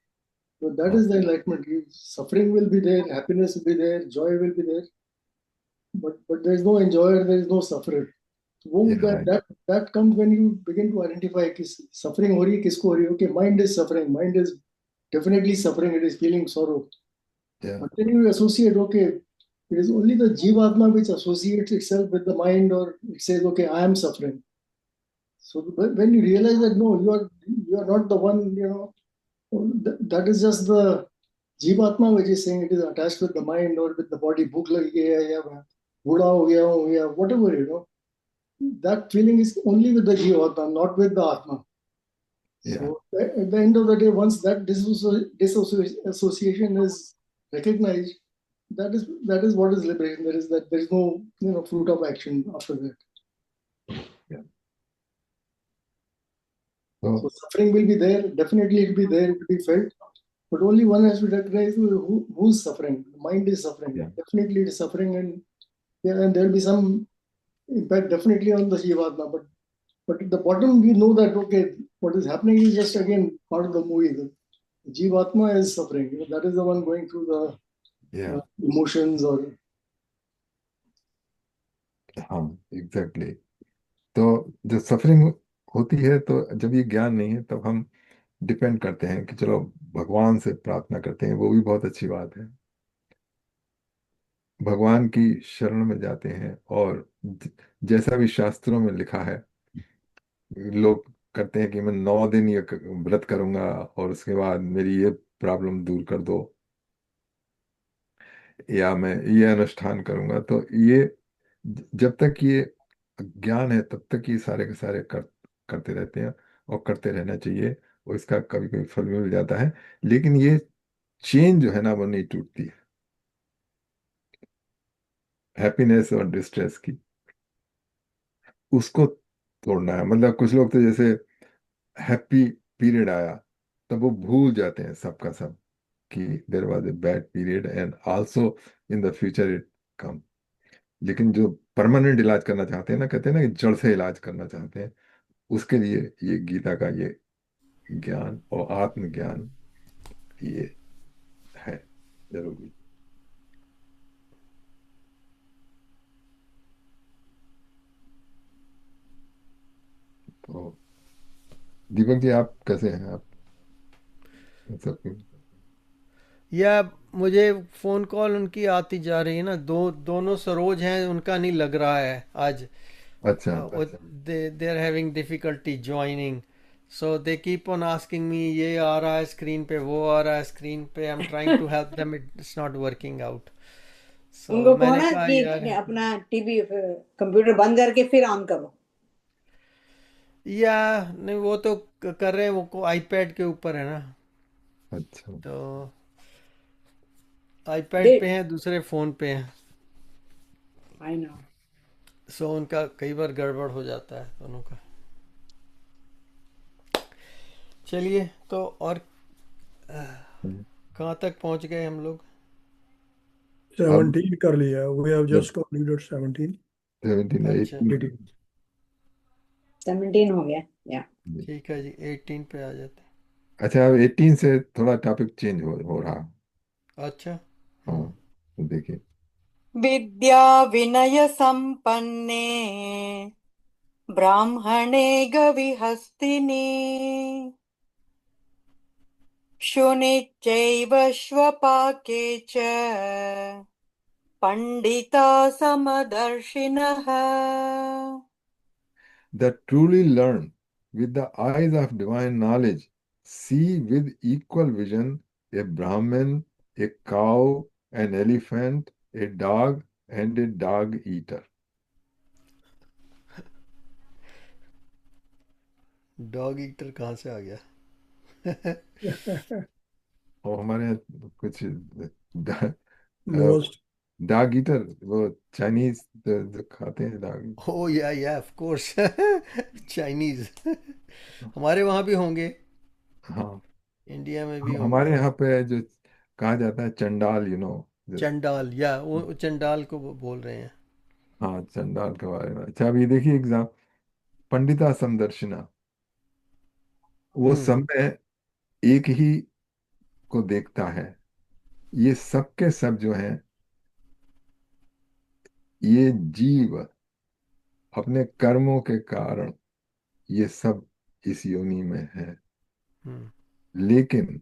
So that हाँ is the enlightenment. Suffering will be there, happiness will be there, joy will be there, but there is no enjoyer, there is no sufferer. वो या right that comes when you begin to identify कि suffering हो रही है, किसको हो रही है. Okay, mind is suffering, mind is definitely suffering, it is feeling sorrow. या But then you associate, okay, it is only the Jivatma which associates itself with the mind, or it says, okay, I am suffering. So when you realize that no, you are not the one, that is just the Jivatma which is saying it is attached with the mind or with the body. भूख लगी है या बूढ़ा हो गया हूँ या whatever, that feeling is only with the Jivatma, not with the Atma. या So at the end of the day, once that disassociation is recognized, that is what is liberation. There is no fruit of action after that. या So तो suffering will be there, definitely it will be there, it will be felt, but only one has to recognize who's suffering. The mind is suffering, या definitely it is suffering, and there will be some impact definitely on the Jivatma, but at the bottom we know that okay, what is happening is just again part of the movie. The Jivatma is suffering, that is the one going through the या emotions or. हाँ exactly. तो जब suffering होती है, तो जब ये ज्ञान नहीं है, तब हम डिपेंड करते हैं कि चलो भगवान से प्रार्थना करते हैं, वो भी बहुत अच्छी बात है। भगवान की शरण में जाते हैं, और जैसा भी शास्त्रों में लिखा है, लोग करते हैं कि मैं 9 दिन ये व्रत करूंगा, और उसके बाद मेरी ये प्रॉब्लम दूर कर दो, या मैं ये अनुष्ठान करूंगा। तो ये जब तक ये ज्ञान है, तब तक ये सारे के सारे करते रहते हैं, और करते रहना चाहिए, और इसका कभी कभी फल भी मिल जाता है। लेकिन ये चेन जो है ना, वो नहीं टूटती है, हैप्पीनेस और डिस्ट्रेस की, उसको तोड़ना है। मतलब कुछ लोग तो जैसे हैप्पी पीरियड आया, तब वो भूल जाते हैं सबका सब, कि there was a bad period and also in the future it come. लेकिन जो परमानेंट इलाज करना चाहते हैं ना, कहते हैं ना कि जड़ से इलाज करना चाहते हैं, उसके लिए ये गीता का ये ज्ञान और आत्मज्ञान ये है जरूरी। तो दीपक जी, आप कैसे हैं? आप सब या मुझे फ़ोन कॉल उनकी आती जा रही है ना, दोनों सरोज हैं, उनका नहीं लग रहा है आज। अच्छा they are having difficulty joining, so they keep on asking me, ये आ रहा है स्क्रीन पे, वो आ रहा है स्क्रीन पे, I am trying to help them, it's not working out. So उनको कहो मैंने ना कहा कि यार, अपना टीवी कंप्यूटर बंद करके फिर ऑन करो। या नहीं, वो तो कर रहे हैं, वो आईपैड के ऊपर है ना, अच्छा तो दे आईपैड पे हैं, दूसरे फ़ोन पे हैं, आई नो। सो उनका कई बार गड़बड़ हो जाता है दोनों का। चलिए, तो और कहाँ तक पहुँच गए हम लोग? अब 17 कर लिया, वी हैव जब जस्ट कंप्लीटेड 17. 17 अच्छा, 18 18. 17 हो गया या। ठीक है जी, 18 पे आ जाते अच्छा, अब 18 से थोड़ा टॉपिक चेंज हो रहा। हैं। अच्छा। हाँ तो देखिए, विद्या विनय संपन्ने ब्राह्मणे गविहस्तिनि शुनिच्चैव श्वपाके च Pandita समदर्शिनः that truly learn with the eyes of divine knowledge, see with equal vision a Brahmin, a cow, an elephant, a dog, and a dog eater. Dog eater कहाँ से आ गया? और हमारे यहाँ कुछ मोस्ट डॉग ईटर, वो चाइनीज जो खाते हैं डॉग। ओ या ऑफ कोर्स। चाइनीज। हमारे वहाँ भी होंगे, हाँ, इंडिया में भी हमारे होंगे। यहाँ पे जो कहा जाता है चंडाल, चंडाल, या वो चंडाल को बोल रहे हैं। हाँ, चंडाल के बारे में। अच्छा, अभी देखिए एग्जाम, पंडिता समदर्शिना, वो हम्म। सब में एक ही को देखता है। ये सब के सब जो हैं, ये जीव अपने कर्मों के कारण ये सब इस योनि में है, हम्म। लेकिन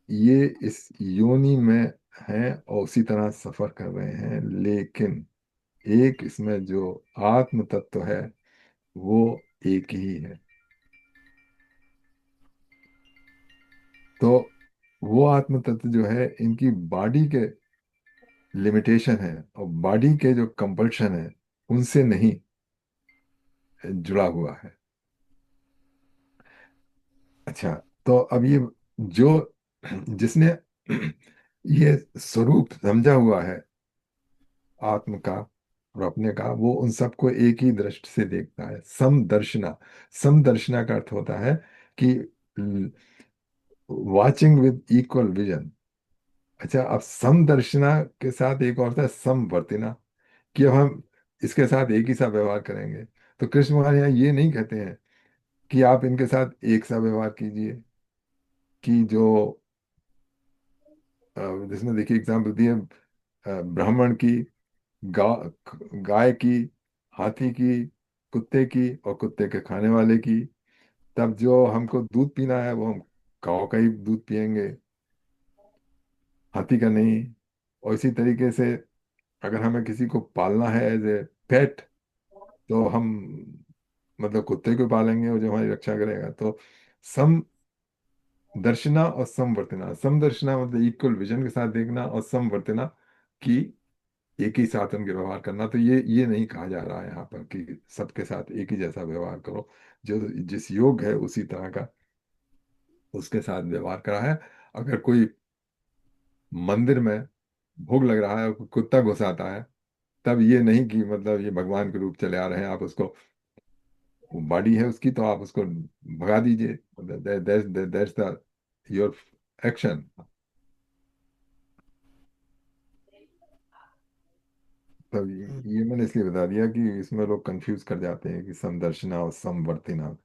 ये इस योनि में हैं और उसी तरह सफर कर रहे हैं, लेकिन एक इसमें जो आत्म तत्व है वो एक ही है। तो वो आत्म तत्व जो है, इनकी बॉडी के लिमिटेशन है और बॉडी के जो कंपल्शन है उनसे नहीं जुड़ा हुआ है। अच्छा, तो अब ये जो जिसने ये स्वरूप समझा हुआ है आत्म का और अपने का, वो उन सबको एक ही दृष्टि से देखता है। समदर्शना, समदर्शना का अर्थ होता है कि वाचिंग विद इक्वल विजन। अच्छा, अब समदर्शना के साथ एक और था समवर्तिना, कि अब हम इसके साथ एक ही सा व्यवहार करेंगे। तो कृष्ण भगवान यहाँ ये नहीं कहते हैं कि आप इनके साथ एक सा व्यवहार कीजिए, कि जो जिसमें देखिए एग्जाम्पल दिए, ब्राह्मण की, गा, गाय की, हाथी की, कुत्ते की और कुत्ते के खाने वाले की। तब जो हमको दूध पीना है वो हम काऊ का ही दूध पियेंगे, हाथी का नहीं। और इसी तरीके से अगर हमें किसी को पालना है एज ए पेट, तो हम मतलब कुत्ते को पालेंगे और जो हमारी रक्षा करेगा। तो सम दर्शना और समवर्तना, समदर्शना मतलब इक्वल विजन के साथ देखना, और समवर्तना की एक ही साथ उनके व्यवहार करना। तो ये नहीं कहा जा रहा है यहाँ पर कि सबके साथ एक ही जैसा व्यवहार करो। जो जिस योग है उसी तरह का उसके साथ व्यवहार करा है। अगर कोई मंदिर में भोग लग रहा है, कोई कुत्ता घुस आता है, तब ये नहीं कि मतलब ये भगवान के रूप चले आ रहे हैं, आप उसको, वो बॉडी है उसकी तो आप उसको भगा दीजिए। That's the your action. तब ये मैंने इसलिए बता दिया कि इसमें लोग कंफ्यूज कर जाते हैं कि समदर्शना और समवर्तिना।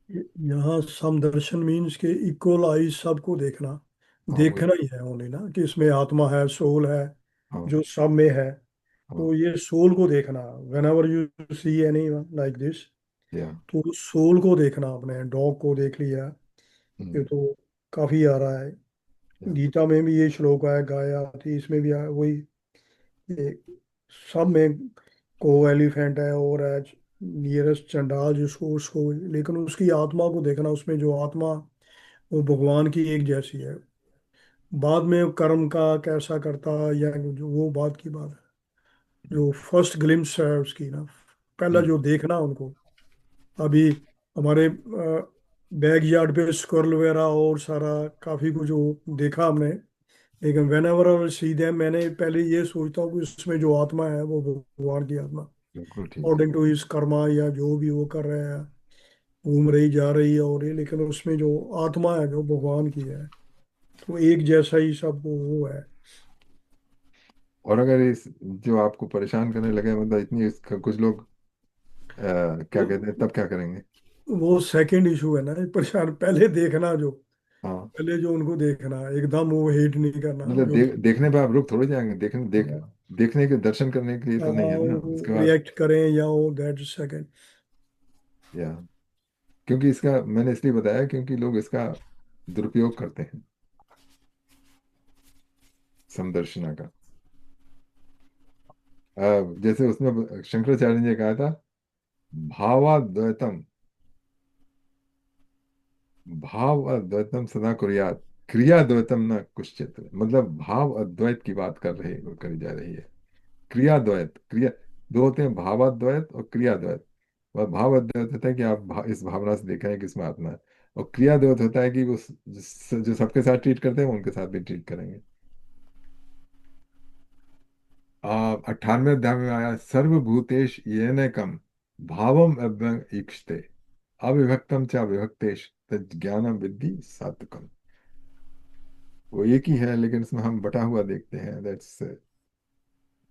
यहाँ समदर्शन मीन्स के इक्वल आईज सबको देखना, हाँ, वही। देखना ही है ओनली ना, कि इसमें आत्मा है, सोल है, हाँ, जो सब में है। हाँ, तो ये सोल को देखना, when ever you see any like this, या, तो सोल को देखना। आपने डॉग को देख लिया, ये तो काफी आ रहा है। या, गीता में भी ये श्लोक आया, गाय आती, इसमें भी आया वही। ये सब में को एलिफेंट है और है नियरेस्ट चंडाल जिसको उसको, लेकिन उसकी आत्मा को देखना, उसमें जो आत्मा वो भगवान की एक जैसी है। बाद में कर्म का कैसा करता या जो, वो बात की बात है। जो फर्स्ट ग्लिम्स है उसकी ना, पहला जो देखना उनको। अभी हमारे बैक यार्ड पे स्क्वायरल वगैरह और सारा काफी कुछ वो देखा हमने। लेकिन when ever I see them, मैंने पहले ये सोचता हूँ कि उसमें जो आत्मा है वो भगवान की आत्मा, बिल्कुल ठीक है। अकॉर्डिंग टू हिज कर्मा या जो भी वो कर रहे हैं, घूम रही जा रही है और ये, लेकिन उसमें जो आत्मा है जो भगवान की है, तो एक जैसा ही सब वो है। और अगर इस जो आपको परेशान करने लगे, मतलब इतनी कुछ लोग क्या वो कहते हैं, तब क्या करेंगे? वो सेकंड इशू है ना, परेशान पहले देखना, जो हाँ, पहले जो उनको देखना, एकदम वो हेट नहीं करना मतलब जो देखने पे आप रुक थोड़े जाएंगे, देखने के दर्शन करने के लिए तो नहीं है ना उसके बाद। रिएक्ट करें या वो, दैट सेकंड। या, क्योंकि इसका मैंने इसलिए बताया क्योंकि लोग इसका दुरुपयोग करते हैं। समदर्शिना का। जैसे उसमें शंकराचार्य ने कहा था, भावाद्वैतम, भाव अद्वैतम सदा कुर्यात, क्रिया द्वैतम न कुश्चित। मतलब भाव अद्वैत की बात करी जा रही है। क्रिया द्वैत, क्रिया दो होते हैं, भावाद्वैत और क्रिया द्वैत। वह भाव अद्वैत होता है कि आप इस भावना से देख रहे हैं कि इसमें आत्मा है, और क्रिया द्वैत होता है कि वो जो सबके साथ ट्रीट करते हैं वो उनके साथ भी ट्रीट करेंगे। 98वें अध्याय में आया, सर्वभूतेश येन कम भावम अव्यंग ईक्षते अविभक्तम च विभक्तेश ज्ञानम विद्धि सात्विकम। वो एक ही है, लेकिन इसमें हम बटा हुआ देखते हैं। That's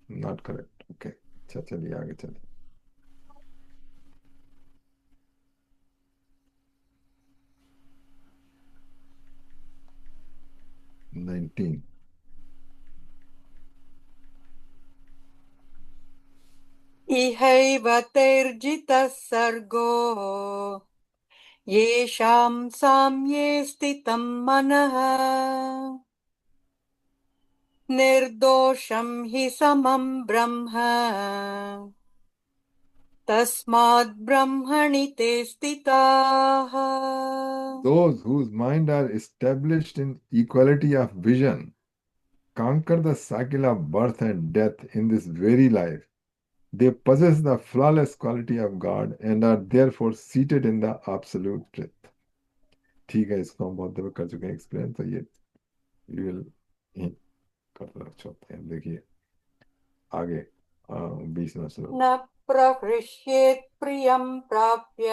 not correct. ओके, अच्छा चलिए आगे चलिए। 19। इहैव तैर्जितः सर्गो येषां साम्ये स्थितं मनः निर्दोषं हि समं ब्रह्म तस्माद् ब्रह्मणि ते स्थिताः। Those whose mind are established in equality of vision conquer the cycle of birth and death in this very life. They possess the flawless quality of God and are therefore seated in the absolute truth. ठीक है, इसको हम बहुत दफे कर चुके हैं explain, तो ये यू विल कर सकते हैं। देखिए आगे 20वां श्लोक। न प्रहृष्येत् प्रियं प्राप्य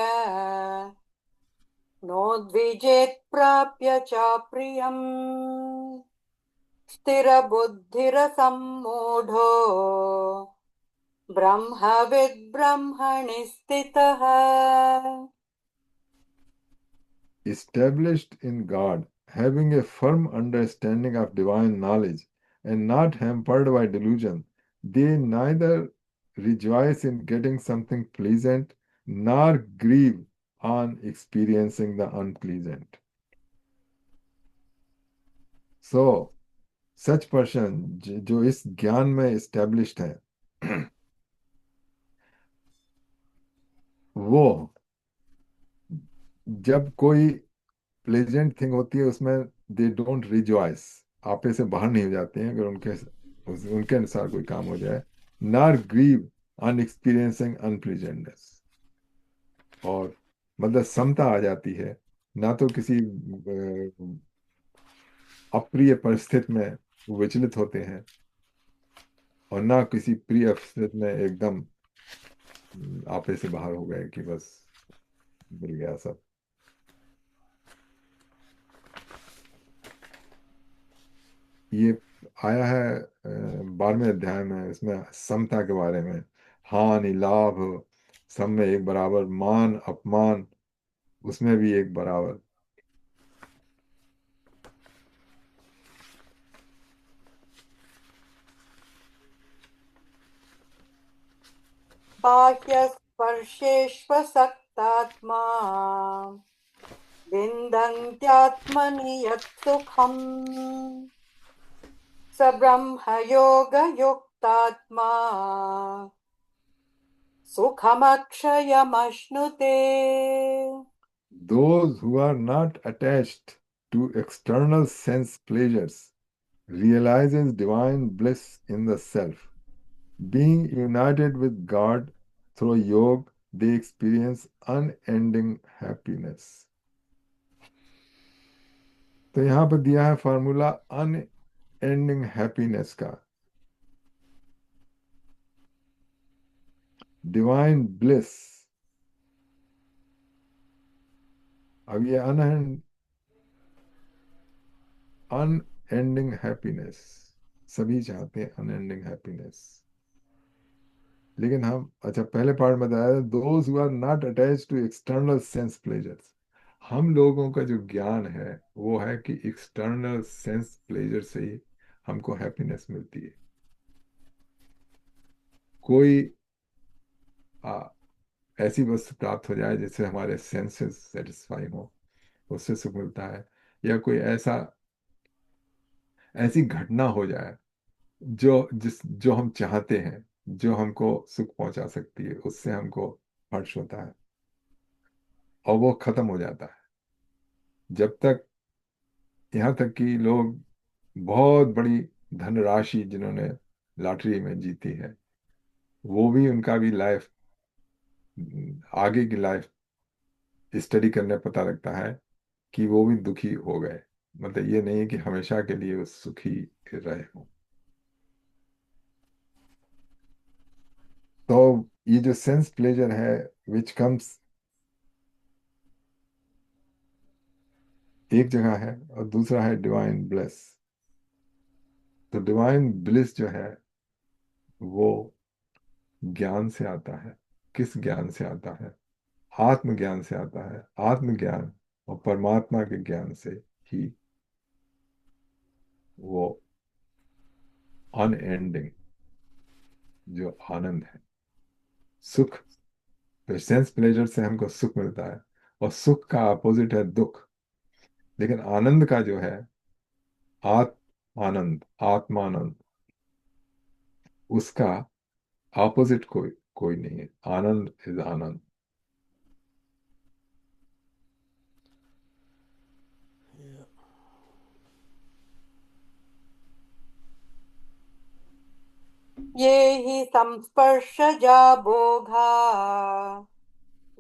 नोद्विजेत् प्राप्य च प्रियम् स्थिरबुद्धिरसम्मूढो ब्रह्मविद् ब्रह्मणि स्थितः। Established in God, having a firm understanding of divine knowledge and not hampered by delusion, they neither rejoice in getting something pleasant nor grieve on experiencing the unpleasant. So, such person जो इस ज्ञान में established है, वो जब कोई pleasant thing होती है उसमें दे डोंट रिजॉइस, आपे से बाहर नहीं हो जाते हैं अगर उनके अनुसार कोई काम हो जाए। नॉर ग्रीव ऑन एक्सपीरियंसिंग अनप्लीजेंटनेस, और मतलब समता आ जाती है, ना तो किसी अप्रिय परिस्थिति में वो विचलित होते हैं, और ना किसी प्रिय परिस्थिति में एकदम आपे से बाहर हो गए कि बस मिल गया सब। ये आया है 12वें अध्याय में, इसमें समता के बारे में, हानि लाभ सब में एक बराबर, मान अपमान उसमें भी एक बराबर। बाह्यस्पर्शेष्वसक्तात्मा विन्दन्त्यात्मनि यत् सुखम् स ब्रह्मयोगयुक्तात्मा सुखमक्षयमश्नुते। Those who are not attached to external sense pleasures realizes divine bliss in the self. Being united with God through yoga, they experience unending happiness. तो यहाँ पर दिया है फॉर्मूला अनएंडिंग हैप्पीनेस का। डिवाइन ब्लिस, अब ये अनएंडिंग हैप्पीनेस, सभी चाहते हैं अनएंडिंग हैप्पीनेस, लेकिन हम, अच्छा पहले पार्ट में बताया, those who are not attached to external sense pleasures. हम लोगों का जो ज्ञान है वो है कि एक्सटर्नल सेंस प्लेजर से ही हमको हैप्पीनेस मिलती है। कोई ऐसी वस्तु प्राप्त हो जाए जिससे हमारे सेंसेस सेटिस्फाई हो, उससे सुख मिलता है। या कोई ऐसा ऐसी घटना हो जाए जो हम चाहते हैं, जो हमको सुख पहुंचा सकती है, उससे हमको हर्ष होता है, और वो खत्म हो जाता है। जब तक, यहाँ तक कि लोग बहुत बड़ी धनराशि जिन्होंने लॉटरी में जीती है, वो भी, उनका भी लाइफ, आगे की लाइफ स्टडी करने पता लगता है कि वो भी दुखी हो गए। मतलब ये नहीं है कि हमेशा के लिए वो सुखी रहे हो। तो ये जो सेंस प्लेजर है, विच कम्स, एक जगह है, और दूसरा है डिवाइन ब्लिस। तो डिवाइन ब्लिस जो है वो ज्ञान से आता है। किस ज्ञान से आता है? आत्मज्ञान से आता है। आत्मज्ञान और परमात्मा के ज्ञान से ही वो अनएंडिंग जो आनंद है, सुख, तो सेंस प्लेजर से हमको सुख मिलता है, और सुख का अपोजिट है दुख। लेकिन आनंद का जो है, आत्म आनंद, आत्मानंद, उसका ऑपोजिट कोई कोई नहीं है। आनंद इज आनंद। ये हि संस्पर्शजा भोगा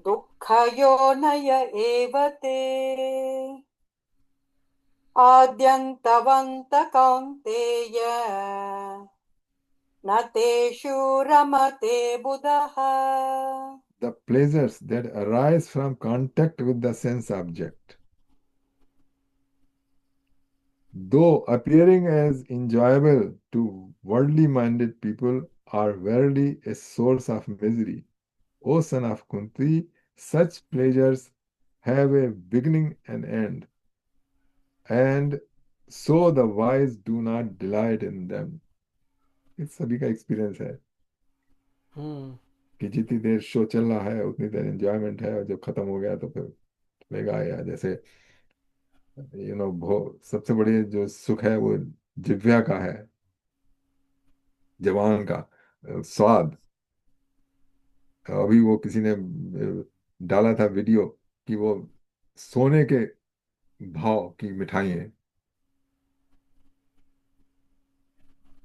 दुःखयोनय एव ते आद्यन्तवन्त कौन्तेय न तेषु रमते बुधः। The pleasures that arise from contact with the sense object, though appearing as enjoyable to worldly minded people, are verily a source of misery. O son of Kunti, such pleasures have a beginning and end, and so the wise do not delight in them. इस सभी का experience है हम्म। कि जितनी देर show चल रहा है उतनी देर एंजॉयमेंट है, और जब खत्म हो गया तो फिर लेगा आया। जैसे सबसे बड़ी जो सुख है वो जिह्वा का है, जवान का स्वाद। अभी वो किसी ने डाला था वीडियो कि वो सोने के भाव की मिठाई है,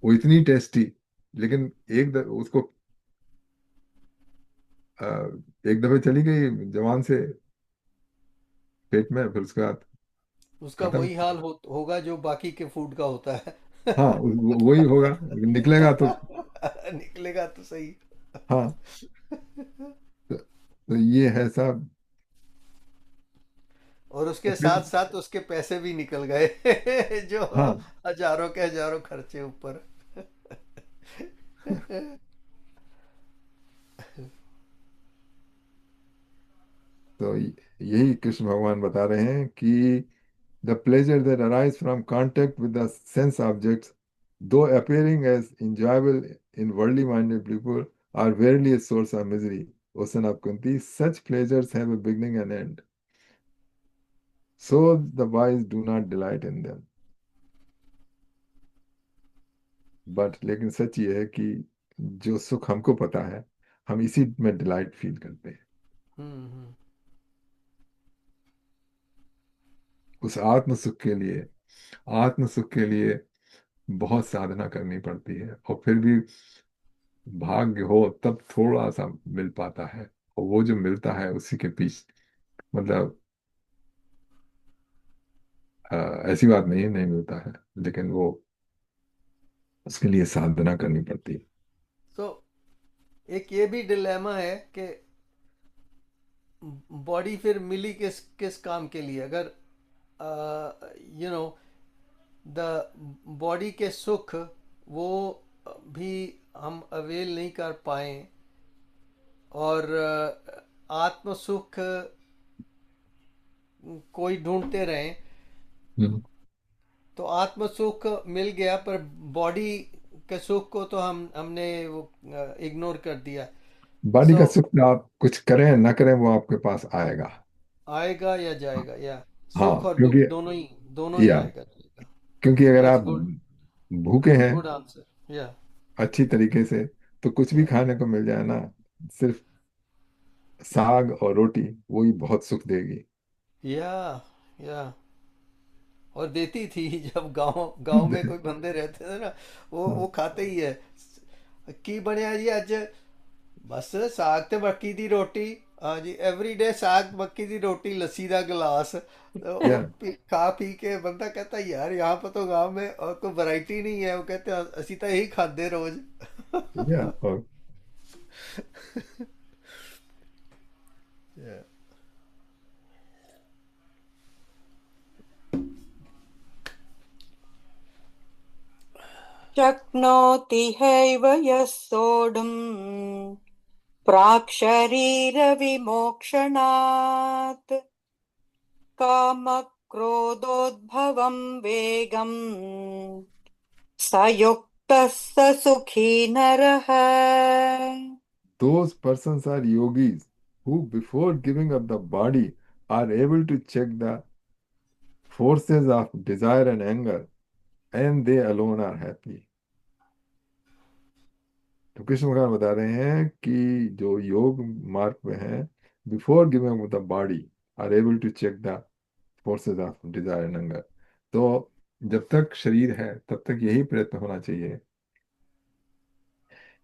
वो इतनी टेस्टी, लेकिन उसको अ, एक दफे चली गई जवान से पेट में, फिर उसके बाद उसका खत्म। वही हाल होगा जो बाकी के फूड का होता है। हाँ, वही होगा, निकलेगा तो। निकलेगा तो सही। हाँ, तो ये है सब। और तो उसके फिर, साथ साथ उसके पैसे भी निकल गए जो हाँ, हजारों के हजारों खर्चे ऊपर। तो यही कृष्ण भगवान बता रहे हैं कि the pleasure that arise from contact with the sense objects, though appearing as enjoyable in worldly minded people, are verily a source of misery. O son of Kunti, such pleasures have a beginning and end. So the wise do not delight in them. But लेकिन सच ये है कि जो सुख हमको पता है, हम इसी में डिलाइट फील करते हैं। हम्म। उस आत्म सुख के लिए, आत्म सुख के लिए बहुत साधना करनी पड़ती है, और फिर भी भाग्य हो तब थोड़ा सा मिल पाता है। और वो जो मिलता है उसी के पीछे, मतलब अ, ऐसी बात नहीं है नहीं मिलता है, लेकिन वो उसके लिए साधना करनी पड़ती है। तो एक ये भी डिलेमा है कि बॉडी फिर मिली किस किस काम के लिए? अगर यू नो द बॉडी के सुख वो भी हम अवेल नहीं कर पाए, और आत्म सुख कोई ढूंढते रहे, हम्म। तो आत्म सुख मिल गया पर बॉडी के सुख को तो हमने वो इग्नोर कर दिया। बॉडी सो का सुख आप कुछ करें ना करें वो आपके पास आएगा। आएगा या जाएगा, या हाँ, सुख और दुख क्योंकि दोनों ही या आएगा जाएगा। क्योंकि अगर दैट्स आप गुड। भूखे हैं गुड आंसर। या अच्छी तरीके से, तो कुछ भी खाने को मिल जाए ना, सिर्फ साग और रोटी, वही बहुत सुख देगी। या या और देती थी। जब गांव गांव में कोई बंदे रहते थे ना, वो हाँ, खाते ही है। की बनया जी अज? बस साग ते मक्की दी रोटी। हाँ जी, एवरीडे साग मक्की दी रोटी, लस्सी दा गिलास। तो वो या खा पी के बंदा कहता है यार यहाँ पर तो गांव में और कोई वैरायटी नहीं है। वो कहते हैं असी तो यही खाते रोज। या और Yeah. शक्नोति हैव यः सोढुम् प्राक्शरीरविमोक्षणात् कामक्रोधोद्भवं वेगम् स युक्तः स सुखी नरः। those persons are yogis who before giving up the body are able to check the forces of desire and anger, and they alone are happy. तो कृष्ण भगवान बता रहे हैं कि जो योग मार्ग में है, before giving the body are able to check the forces of desire and anger. तो जब तक शरीर है तब तक यही प्रयत्न होना चाहिए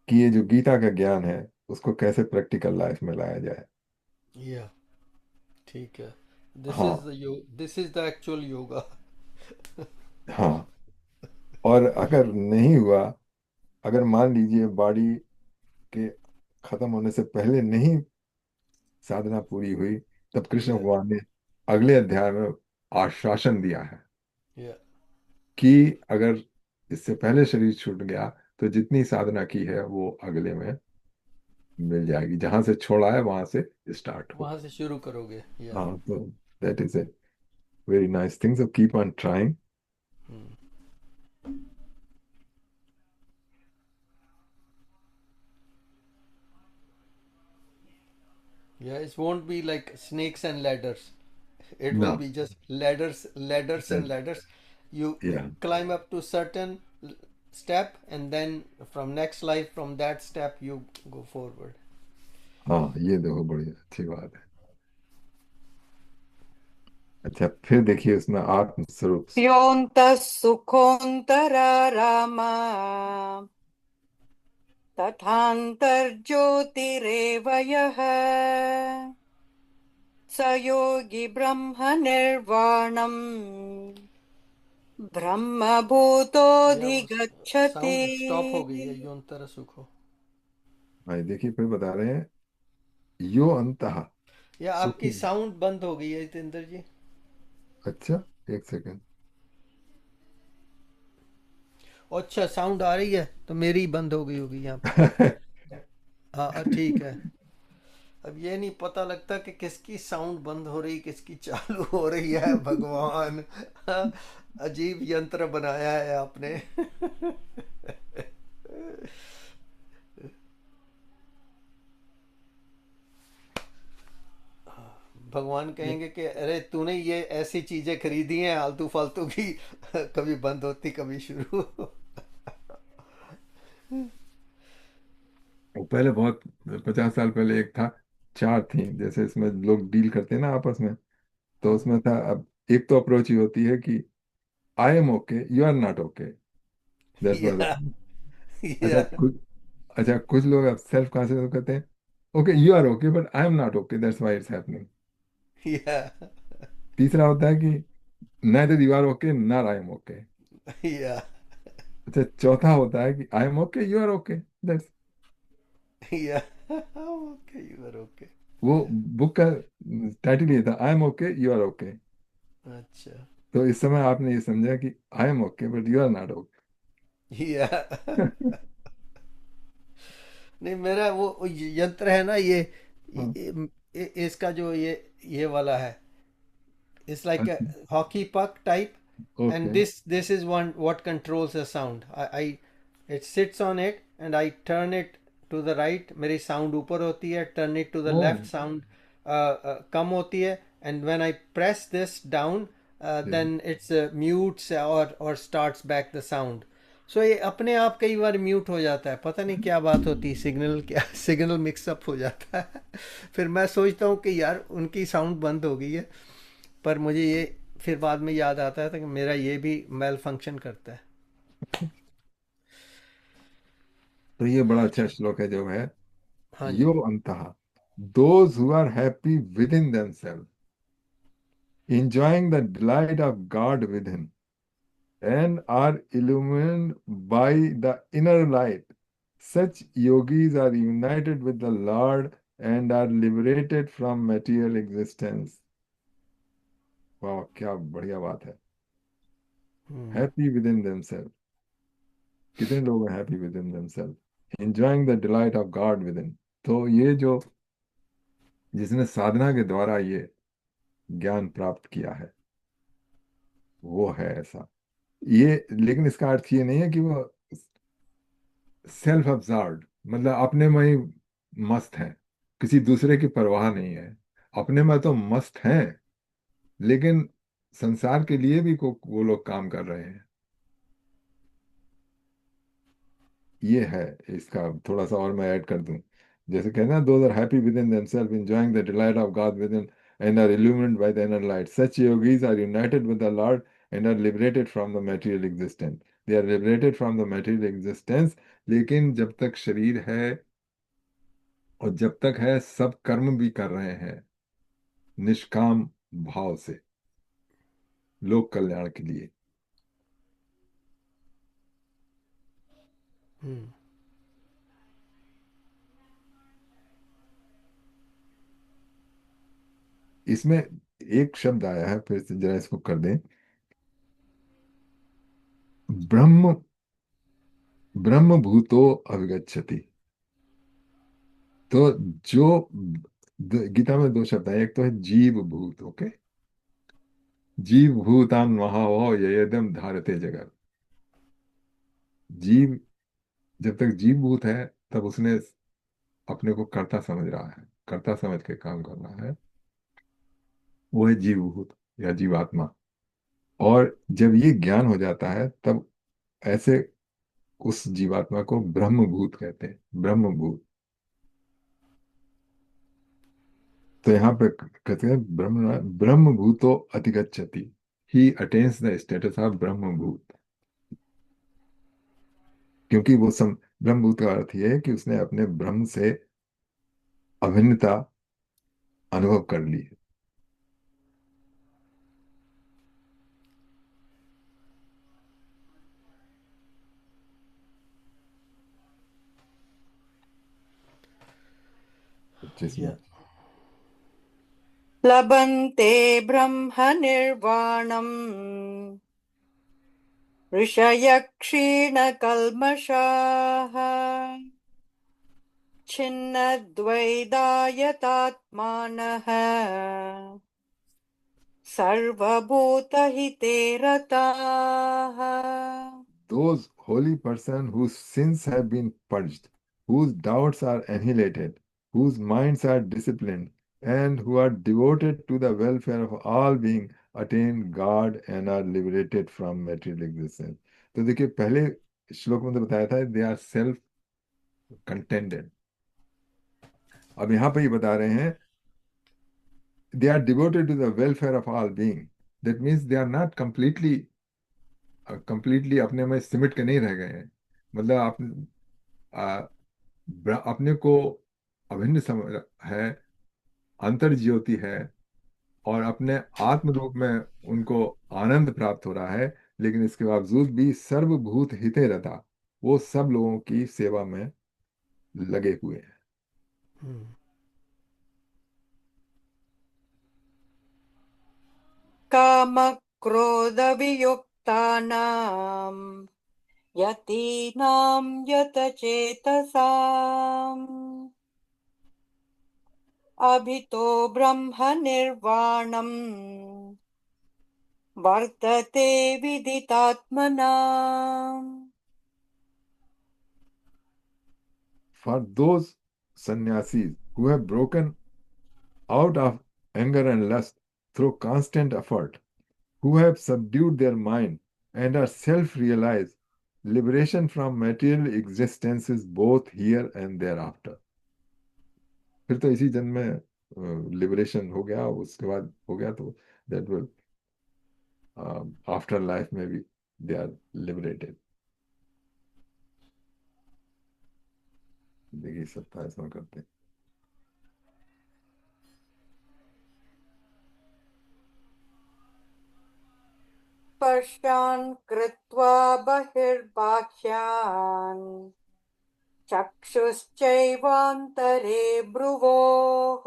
कि ये जो गीता का ज्ञान है उसको कैसे प्रैक्टिकल लाइफ में लाया जाए। Yeah, ठीक है। दिस इज हाँ, the this is the actual yoga. हाँ। और अगर नहीं हुआ, अगर मान लीजिए बॉडी के खत्म होने से पहले नहीं साधना पूरी हुई, तब कृष्ण या भगवान ने अगले अध्याय में आश्वासन दिया है या कि अगर इससे पहले शरीर छूट गया तो जितनी साधना की है वो अगले में मिल जाएगी, जहां से छोड़ा है वहां से स्टार्ट हो। वहां से शुरू करोगे। या हाँ, तो that is a very nice thing, so keep on trying. Yeah it won't be like snakes and ladders. It will no, be just ladders and ladders. You या climb up to certain step, and then from next life, from that step you go forward. हाँ, ये देखो बड़ी अच्छी बात है। अच्छा, फिर देखिए उसमें आत्म स्वरूप। योऽन्तः सुखोऽन्तरारामा तथान्तर्ज्योतिरेव यः स योगी ब्रह्मनिर्वाणम् या वो ब्रह्मभूतोऽधिगच्छति। साउंड स्टॉप हो गई है, योंतर सुखो। भाई देखिए फिर बता रहे हैं, यो अंतः या सुख। आपकी साउंड बंद हो गई है जितेंद्र जी। अच्छा, एक सेकंड। अच्छा, साउंड आ रही है तो मेरी बंद हो गई होगी यहाँ पे। हाँ ठीक है। अब ये नहीं पता लगता कि किसकी साउंड बंद हो रही किसकी चालू हो रही है। भगवान, हाँ, अजीब यंत्र बनाया है आपने। भगवान कहेंगे कि अरे तूने ये ऐसी चीजें खरीदी हैं आलतू फालतू की, कभी बंद होती कभी शुरू। वो पहले बहुत, 50 साल पहले एक था, चार थी, जैसे इसमें लोग डील करते हैं ना आपस में, तो उसमें था। अब एक तो अप्रोच ही होती है कि I am okay, you are not okay, that's what. या अच्छा या कुछ अच्छा कुछ लोग अब सेल्फ कॉन्शियस कहते हैं, okay you are okay but I am not okay, that's why it's happening. या तीसरा होता है कि neither you are okay nor I am okay। या अच्छा, चौथा होता है कि I am okay, you are okay, that's. या ओके, यू आर ओके। वो बुक का टाइटल ये था, I am okay you are okay. अच्छा। तो इस समय आपने ये समझा कि I am okay but you are not या ओके। नहीं, मेरा वो यंत्र है ना इसका जो ये वाला है, it's like a hockey puck type, and okay. this is one what controls the sound. I it sits on it and I turn it to the right, मेरी sound ऊपर होती है, turn it to the O, left, sound कम होती है, and when I press this down, then it's mutes or starts back the sound. सो ये अपने आप कई बार म्यूट हो जाता है, पता नहीं क्या बात होती है, सिग्नल क्या सिग्नल मिक्सअप हो जाता है। फिर मैं सोचता हूँ कि यार उनकी साउंड बंद हो गई है, पर मुझे ये फिर बाद में याद आता है कि मेरा ये भी मेल फंक्शन करता है। तो ये बड़ा अच्छा श्लोक है जो है, हाँ यो जी। अंतः, those who are happy within themselves, enjoying the delight of God within, and are illumined by the inner light. Such yogis are united with the Lord and are liberated from material existence. वाह, क्या बढ़िया बात है। हम्म। Happy within themselves, कितने लोग हैं happy within themselves, enjoying the delight of God within. तो ये जो, जिसने साधना के द्वारा ये ज्ञान प्राप्त किया है, वो है ऐसा। ये, लेकिन इसका अर्थ ये नहीं है कि वो सेल्फ अब्जॉर्व्ड, मतलब अपने में ही मस्त है, किसी दूसरे की परवाह नहीं है। अपने में तो मस्त हैं, लेकिन संसार के लिए भी वो लोग काम कर रहे हैं। ये है इसका, थोड़ा सा और मैं ऐड कर दूं। जैसे कहना, those are happy within themselves, enjoying the delight of God within, and are illumined by the inner light. Such yogis are united with the Lord and are liberated from the material existence. They are liberated from the material existence, लेकिन जब तक शरीर है और जब तक है, सब कर्म भी कर रहे हैं निष्काम भाव से, लोक कल्याण के लिए। हम्म। इसमें एक शब्द आया है, फिर से जरा इसको कर दें। ब्रह्म, ब्रह्म भूतो अविगच्छति। तो जो गीता में दो शब्द है, एक तो है जीव भूत, ओके, जीव भूतान महावो ययदम धारते जगत। जीव, जब तक जीव भूत है, तब उसने अपने को कर्ता समझ रहा है, कर्ता समझ के काम कर रहा है, वो है जीव भूत या जीवात्मा। और जब ये ज्ञान हो जाता है, तब ऐसे उस जीवात्मा को ब्रह्मभूत कहते हैं, ब्रह्मभूत। तो यहाँ पे कहते हैं ब्रह्मभूतो अधिगच्छति, he attains the status of Brahmabhuta. क्योंकि वो सम ब्रह्मभूत का अर्थ ये है कि उसने अपने ब्रह्म से अभिन्नता अनुभव कर ली है। जिसमें या लभन्ते ब्रह्मनिर्वाणम् ऋषयः क्षीणकल्मषाः छिन्नद्वैधायतात्मानः सर्वभूतहिते रताः। those holy person whose sins have been purged, whose doubts are annihilated, whose minds are disciplined, and who are devoted to the welfare of all being, attain God and are liberated from material existence. तो देखिए, पहले श्लोक में तो बताया था they are self contented. अब यहाँ पे ये बता रहे हैं they are devoted to the welfare of all being. That means they are not completely अपने में सिमट के नहीं रह गए हैं। मतलब आप अपने को अभिन्न समझ है, अंतर ज्योति है, और अपने आत्म रूप में उनको आनंद प्राप्त हो रहा है, लेकिन इसके बावजूद भी सर्वभूत हिते रता, वो सब लोगों की सेवा में लगे हुए हैं। कामक्रोधवियुक्तानाम् यतीनां यतचेतसाम् अभितो ब्रह्मनिर्वाणम् वर्तते विदितात्मनाम्। For those sannyasis who have broken out of anger and lust through constant effort, who have subdued their mind and are self realized, liberation from material existence is both here and thereafter. फिर तो इसी जन्म में liberation हो गया, उसके बाद हो गया तो दैट विल आफ्टर लाइफ में भी दे आर लिबरेटेड। देखिए 27 में करते हैं। स्पर्शान् कृत्वा बहिर्बाह्यान् चक्षुश्चैवान्तरे भ्रुवोः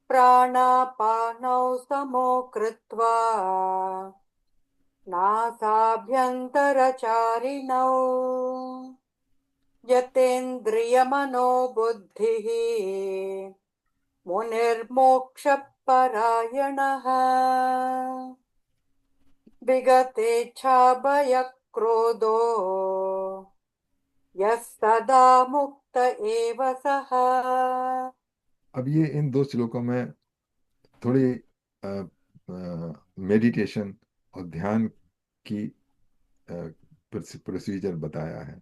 प्राणापानौ समो कृत्वा नासाभ्यन्तरचारिणौ यतेन्द्रियमनोबुद्धिः मुनिर्मोक्षपरायणः विगतेच्छाभयक्रोधो यः सदा मुक्त एव सः। अब ये इन दो श्लोकों में थोड़ी मेडिटेशन और ध्यान की प्रोसीजर बताया है।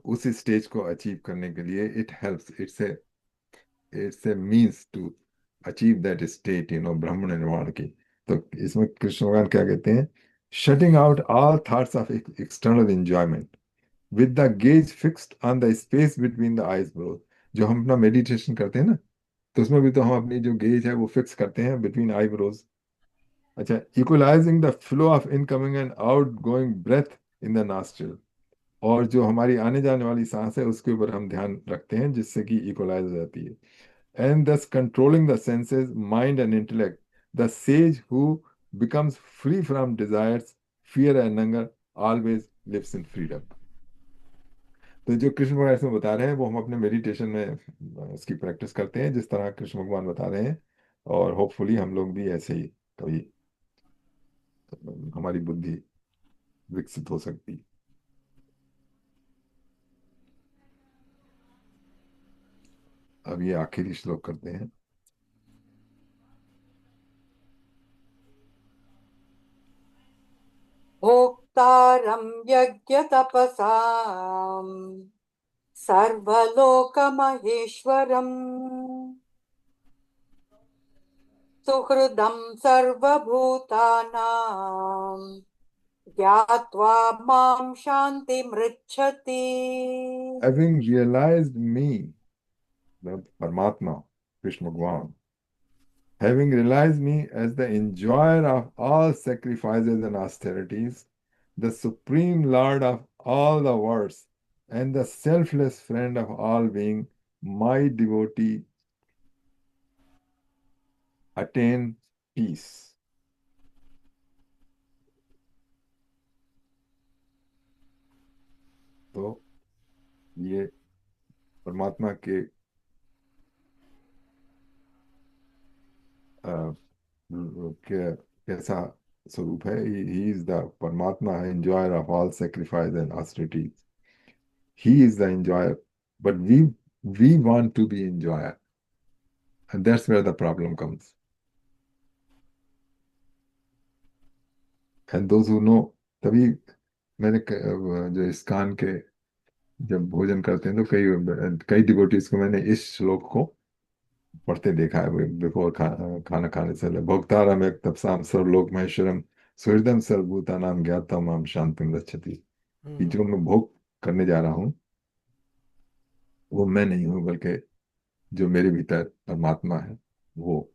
उस स्टेज को अचीव करने के लिए it helps, it's a means to achieve that state, ब्रह्म निर्वाण की। तो इसमें कृष्ण भगवान क्या कहते हैं? Shutting out all thoughts of external enjoyment with the gaze fixed on the space between the eyebrows. जो हम अपना मेडिटेशन करते हैं ना, तो उसमें भी तो हम अपनी जो गेज है वो फिक्स करते हैं बिटवीन आईब्रोज। अच्छा, equalizing the flow of incoming and outgoing breath in the nostril. और जो हमारी आने जाने वाली सांस है उसके ऊपर हम ध्यान रखते हैं, जिससे कि इक्वलाइज हो जाती है। And thus controlling the senses, mind and intellect, the sage who becomes free from desires, fear and hunger always lives in freedom. तो जो कृष्ण भगवान इसमें बता रहे हैं वो हम अपने मेडिटेशन में इसकी प्रैक्टिस करते हैं, जिस तरह कृष्ण भगवान बता रहे हैं। और होपफुली हम लोग भी ऐसे ही कभी हमारी बुद्धि विकसित हो सकती है। अब ये आखिरी श्लोक करते हैं। भोक्तारं यज्ञतपसाम् सर्वलोकमहेश्वरम् सुहृदं सर्वभूतानां ज्ञात्वा मां शान्तिमृच्छति। Having realized me, the Paramatma, Krishna Bhagavan, having realized me as the enjoyer of all sacrifices and austerities, the supreme Lord of all the worlds, and the selfless friend of all being, my devotee attain peace. तो ये परमात्मा के कैसा स्वरूप है? He is the परमात्मा, enjoyer of all sacrifice and austerities. He is the enjoyer, but we want to be enjoyer, and that's where the problem comes. And those who know, तभी मैंने जो इस्कान के जब भोजन करते हैं तो कई कई डिवोटीज को मैंने इस श्लोक को पढ़ते देखा है बिफोर खाना खाने से। भोक्तारम एक तपसाम सर्वलोक महेश्वरम सुहृदम सर्वभूतानाम ज्ञाता माम शांतिम गच्छति। कि जो मैं भोग करने जा रहा हूँ वो मैं नहीं हूँ, बल्कि जो मेरे भीतर परमात्मा है वो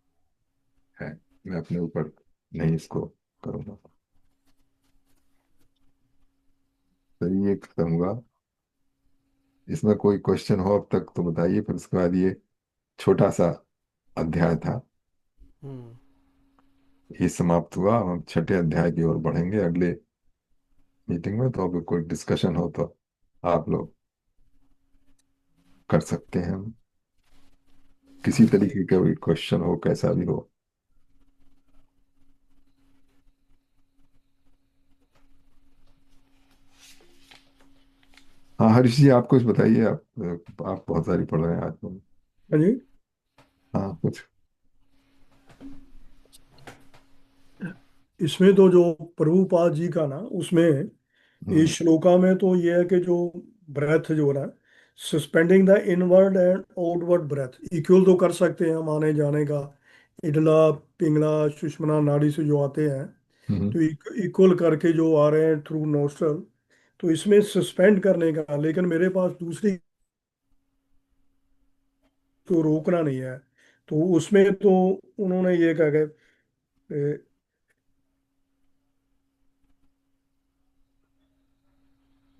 है। मैं अपने ऊपर नहीं इसको करूँगा। तो ये खत्म हुआ। इसमें कोई क्वेश्चन हो अब तक तो बताइए, फिर उसके बाद ये छोटा सा अध्याय था, ये समाप्त हुआ। हम छठे अध्याय की ओर बढ़ेंगे अगले मीटिंग में। तो अगर कोई डिस्कशन हो तो आप लोग कर सकते हैं। किसी तरीके का भी क्वेश्चन हो, कैसा भी हो। हाँ हरीश जी, आप कुछ बताइए। आप बहुत सारी पढ़ रहे हैं आज तो। हाँ जी। हाँ कुछ। इसमें तो जो प्रभुपाद जी का ना, उसमें इस श्लोका में तो ये है कि जो ब्रेथ जो है, suspending the inward and outward breath equal तो कर सकते हैं हम आने जाने का। इडला पिंगला सुषुम्ना नाड़ी से जो आते हैं, हम्म तो इक्वल करके जो आ रहे हैं थ्रू नोस्ट्रल, तो इसमें सस्पेंड करने का। लेकिन मेरे पास दूसरी तो रोकना नहीं है, तो उसमें तो उन्होंने ये कहा कि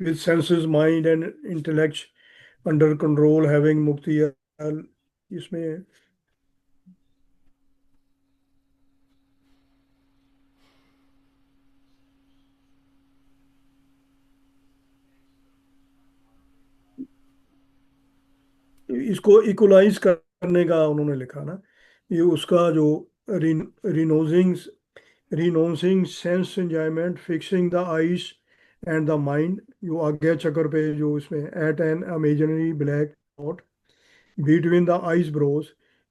with senses mind and intellect under control having मुक्ति, इसमें इसको इक्वलाइज करने का उन्होंने लिखा ना। ये उसका जो renouncing renouncing sense enjoyment fixing the eyes and the mind, जो आज्ञा चक्र पे जो इसमें at an imaginary black spot between the eyebrows,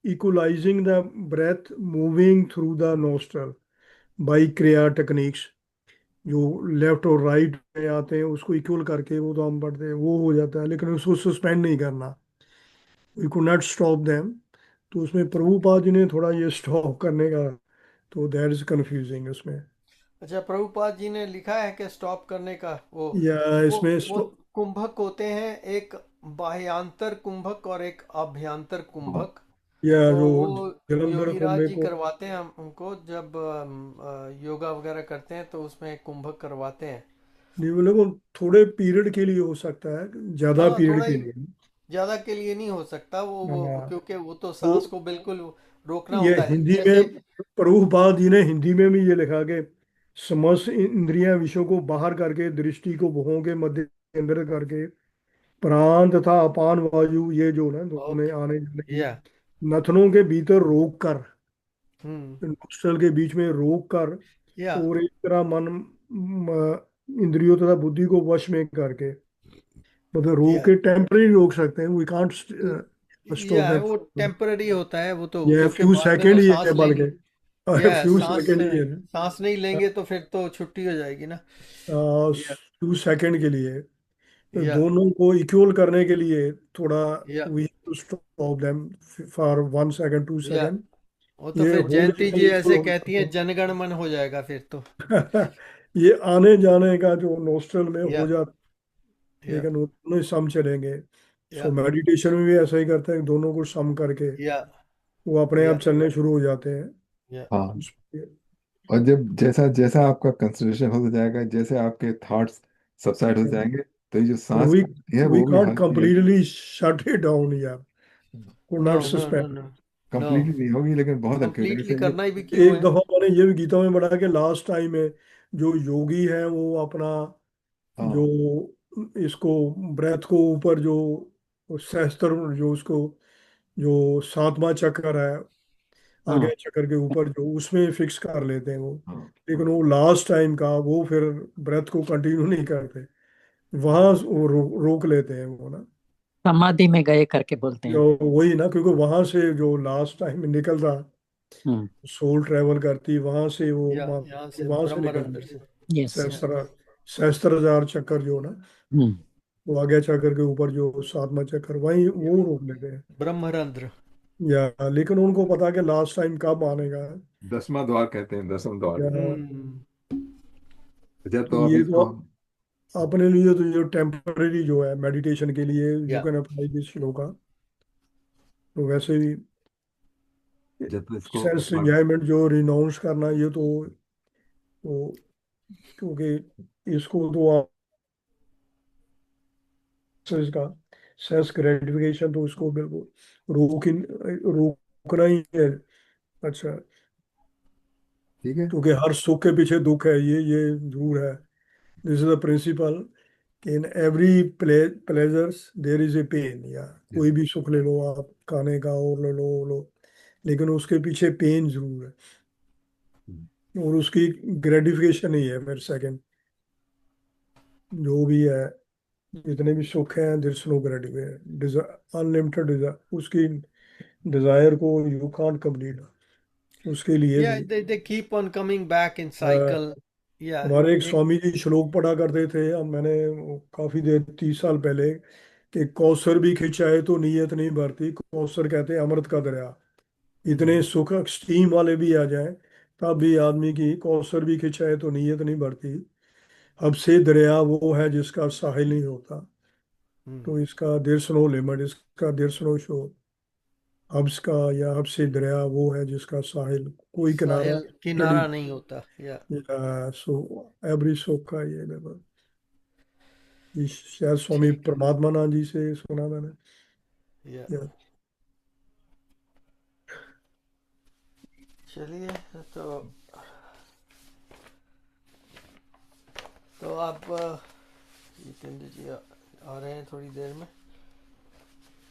equalizing the breath moving through the nostril by क्रिया टेक्निक्स, जो लेफ्ट और राइट में आते हैं उसको इक्वल करके वो तो हम पढ़ते हैं, वो हो जाता है। लेकिन उसको सस्पेंड नहीं करना, we could not stop them. तो उसमें प्रभुपाद जी ने थोड़ा ये स्टॉप करने का, तो दैट इज कंफ्यूजिंग उसमें। अच्छा, प्रभुपाद जी ने लिखा है कि स्टॉप करने का या वो इसमें वो कुंभक होते हैं, एक बाह्यांतर कुंभक और एक आभ्यंतर कुंभक। या तो जो वो जलंधर योगीराज कुंभे जी को, करवाते हैं हमको, जब योगा वगैरह करते हैं तो उसमें कुंभक करवाते हैं। नहीं बोले वो थोड़े पीरियड के लिए हो सकता है, ज्यादा हाँ, थोड़ा पीरियड के ही, लिए। ज्यादा के लिए नहीं हो सकता वो हाँ, क्योंकि वो तो वो सांस को बिल्कुल रोकना ये होता है हिंदी जैसे। में प्रभुपाद जी ने हिंदी में भी ये लिखा कि समस्त इंद्रियां विषयों को बाहर करके दृष्टि को भुवों के मध्य केंद्र करके प्राण तथा अपान वायु ये जो ना दोनों ओके। आने जाने की या। नथनों के भीतर रोक कर, हम्म। नोस्ट्रल के बीच में रोक कर, या। और एक तरह इंद्रियों तथा बुद्धि को वश में करके, मतलब रोक या। के टेम्पररी रोक सकते हैं, वी कांट स्टॉप या दैट। वो टेम्पररी होता है वो तो, ये क्योंकि फ्यू बाद में तो सेकंड ही है सांस लेंगे। बल्कि, या फ्यू सांस सेकंड ही है ना, सांस नहीं लेंगे तो फिर तो छुट्टी हो जाएगी ना। या। फ्यू सेकंड के लिए। तो या। दोनों को इक्वल करने के लिए थोड़ा या। We to stop them for 1 second 2 second, या वो तो ये फिर होल्ड जयंती करके जी इक्वल ऐसे हो कहती हैं, जाते जनगण मन हो जाएगा फिर तो। हैं। ये आने जाने का जो नोस्ट्रल में या। हो जाता, या। लेकिन दोनों ही सम चलेंगे। सो या। मेडिटेशन में भी ऐसा ही करते हैं, दोनों को सम करके या। वो अपने आप या। चलने शुरू हो जाते हैं। या। हाँ। और जब जैसा जैसा आपका कंसंट्रेशन होता जाएगा, जैसे आपके थॉट्स सबसाइड हो जाएंगे, तो ये जो पर सांस की है वी वो भी कांट हल्की हल्की, कंप्लीटली शट इट डाउन यार, could no not no no suspend. No. No, completely नहीं होगी लेकिन बहुत हल्की होगी, कंप्लीटली जैसे ये। करना ही भी क्यों एक है। दफा मैंने ये भी गीता में पढ़ा कि लास्ट टाइम में जो योगी है वो अपना जो हाँ इसको ब्रेथ को ऊपर जो सहस्त्र जो उसको जो सातवां चक्र है, हाँ, आगे चक्र के ऊपर जो उसमें फिक्स कर लेते हैं वो। हाँ लेकिन हाँ वो लास्ट टाइम का वो फिर ब्रेथ को कंटिन्यू नहीं करते, वहां हम्म। वो रोक लेते हैं वो ना। समाधि में गए करके बोलते जो हैं। वही ना, क्योंकि वहां से जो लास्ट टाइम निकलता, हम्म। सोल ट्रेवल करती वहां से, वो या यहाँ से वहां से ब्रह्मरंध्र निकलती से। यस। या। सहस्त्र सहस्त्र हजार चक्कर जो ना, हम्म। वो आगे चक्कर के ऊपर जो सातवां चक्कर वही या वो रोक लेते हैं। ब्रह्मरंध्र। या लेकिन उनको पता कि लास्ट टाइम कब आने का है। 10वां द्वार कहते हैं, 10वां द्वार। या हम्म। अच्छा, तो तो अब ये तो इसको हम। अपने लिए तो ये टेम्पररी जो है मेडिटेशन के लिए यू या। Can apply this shloka. तो वैसे भी जब तो इसको सेल्फ एंजॉयमेंट जो रिनाउंस करना, ये तो क्योंकि इसको तो आप इसका सेल्फ ग्रेटिफिकेशन तो उसको बिल्कुल रोकना ही है। अच्छा, ठीक है। क्योंकि हर सुख के पीछे दुख है, ये जरूर है। दिस इज द प्रिंसिपल कि in every pleasures there is a pain. या कोई भी सुख ले लो आप, खाने का और ले लो वो लो, लेकिन उसके पीछे पेन जरूर है, और उसकी ग्रेटिफिकेशन ही है फिर सेकंड, जो भी है जितने भी सुख हैं there is no gratification, unlimited उसकी डिजायर को यू कांट कंप्लीट। उसके लिए Yeah, भी they keep on coming back in a, cycle. Yeah, हमारे एक एक स्वामी जी श्लोक पढ़ा करते थे। अब मैंने काफी देर 30 साल पहले कि कौसर भी खिंचाए तो नीयत नहीं भरती। कौसर कहते हैं अमृत का दरिया। इतने सुख एक्सट्रीम वाले भी आ जाएं तब भी आदमी की कौसर भी खिंचाए तो नीयत नहीं भरती। अब से दरिया वो है जिसका साहिल नहीं होता। तो इसका देयर नो लिमिट, इसका देयर नो शोर। हब्स का या हब से दरिया वो है जिसका साहिल कोई किनारा साहिल गली। किनारा नहीं होता। या सो एवरी सुख का ये लेवल। ये शायद स्वामी ठीक है। परमात्मानंद जी से सुना मैंने। या या चलिए, तो आप जितेंद्र जी आ रहे हैं थोड़ी देर में,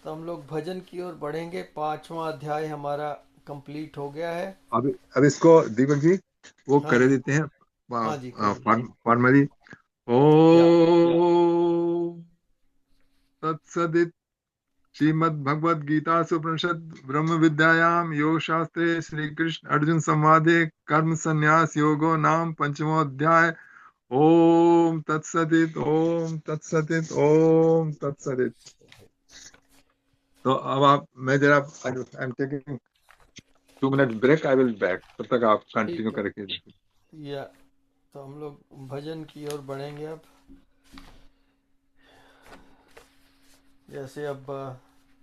तो हम लोग भजन की ओर बढ़ेंगे। 5वां अध्याय हमारा कंप्लीट हो गया है। अब इसको दीपक जी वो हाँ कर जी, देते हैं हाँ जी, कर दीजिए। फॉर्मली। या ओ तत्सदित श्रीमद् भगवद गीता उपनिषद ब्रह्म विद्यायाम योग शास्त्रे श्री कृष्ण अर्जुन संवादे कर्म संन्यास योगो नाम 5वां अध्याय। ओम तत्सदित, ओम तत्सदित, ओम तत्सदित। तो अब मैं जरा I am taking 2 minute break, I will back, तब तक आप कंटिन्यू ठीक है। करके। या तो हम लोग भजन की ओर बढ़ेंगे अब। जैसे अब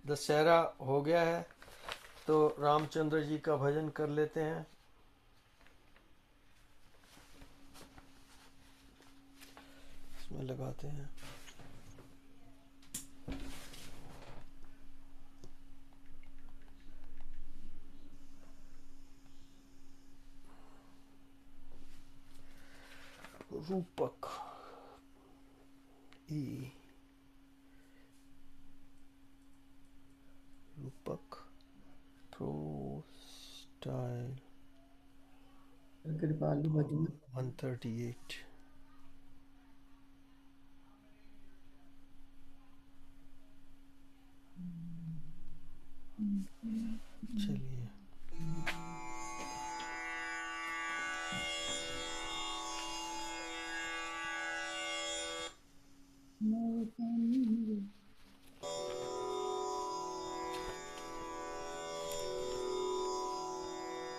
दशहरा हो गया है, तो रामचंद्र जी का भजन कर लेते हैं। इसमें लगाते हैं। रूपक ई रूपक प्रो स्टाइल कृपालु भजन 138। चलिए,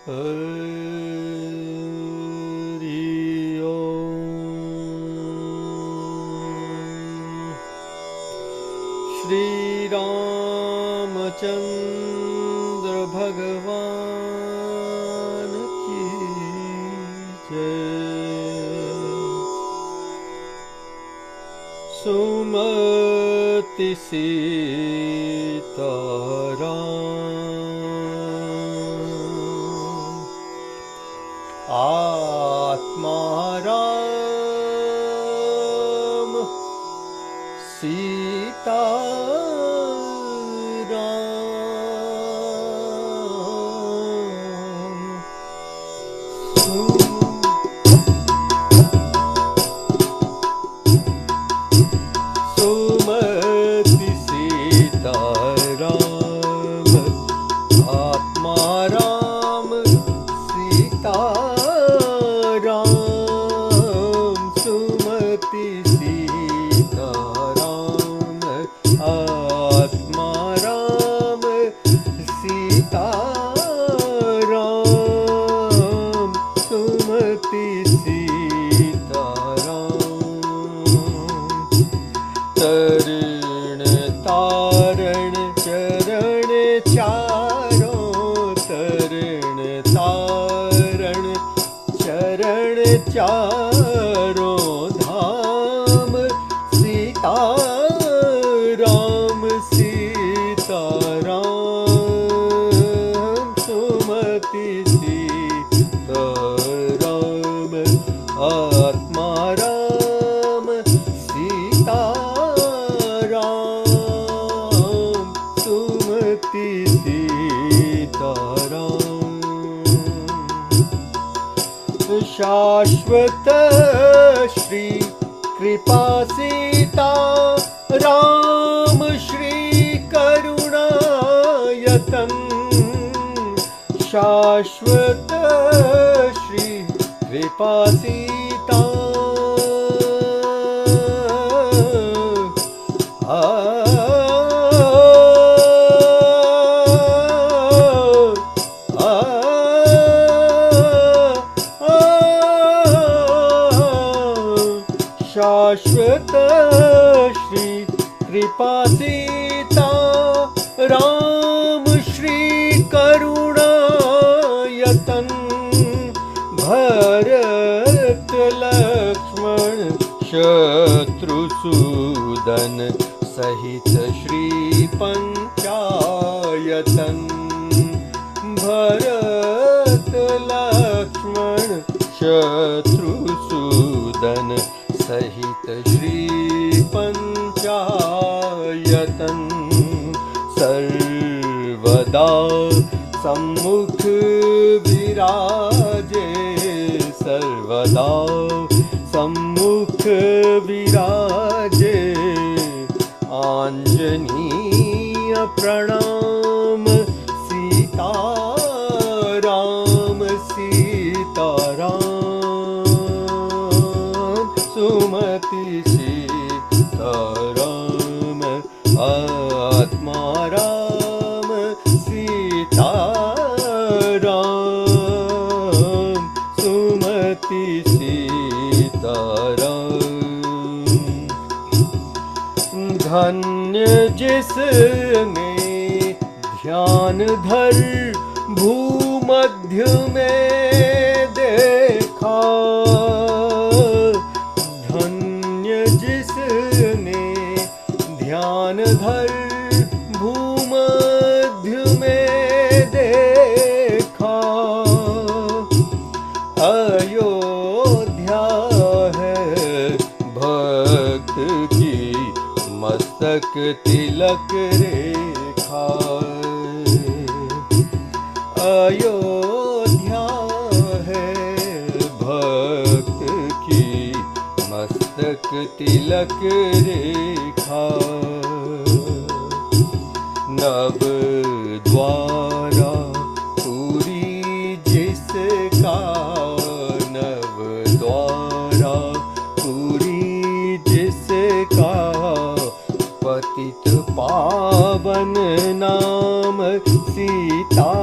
हरि ओम। श्री रामचंद्र भगवान की जय। सुमति सीताराम, आत्मा राम सीता सुमति सीताराम, आत्मा राम सीताराम। सुमति सीताराम, आत्मा राम सीताराम। सुमति सीताराम। तरण तारण चरण चारों, तरण तारण चरण चारों धाम। सीताराम सीताराम। सुमति सीताराम, आत्मा राम सीताराम। सुमति सीताराम। शाश्वत श्री कृपा सीता राम, श्री करुणायतन शाश्वत श्री कृपासीता शाश्वत श्री कृपासीता राम श्री करुणायतन भरत लक्ष्मण शत्रुसूदन सहित श्री पंचायतन भरत लक्ष्मण शत्रुसूदन सहित श्री पंचायतन सर्वदा सम्मुख विराजे सर्वदा सम्मुख विराजे आंजनीय प्रणाम सीताराम सीताराम सुमति सीताराम आत्मा राम सीताराम सुमति सीताराम धन्य जिसने ध्यान धर भूमध्य में देखा धन्य जिसने ध्यान धर भूमध्य में देखा अयोध्या है भक्त की मस्तक तिलक रेखा अयोध्या है भक्त की मस्तक तिलक रेखा नव द्वारा पूरी जिसका नव द्वारा पूरी जिसका पतित पावन नाम सीताराम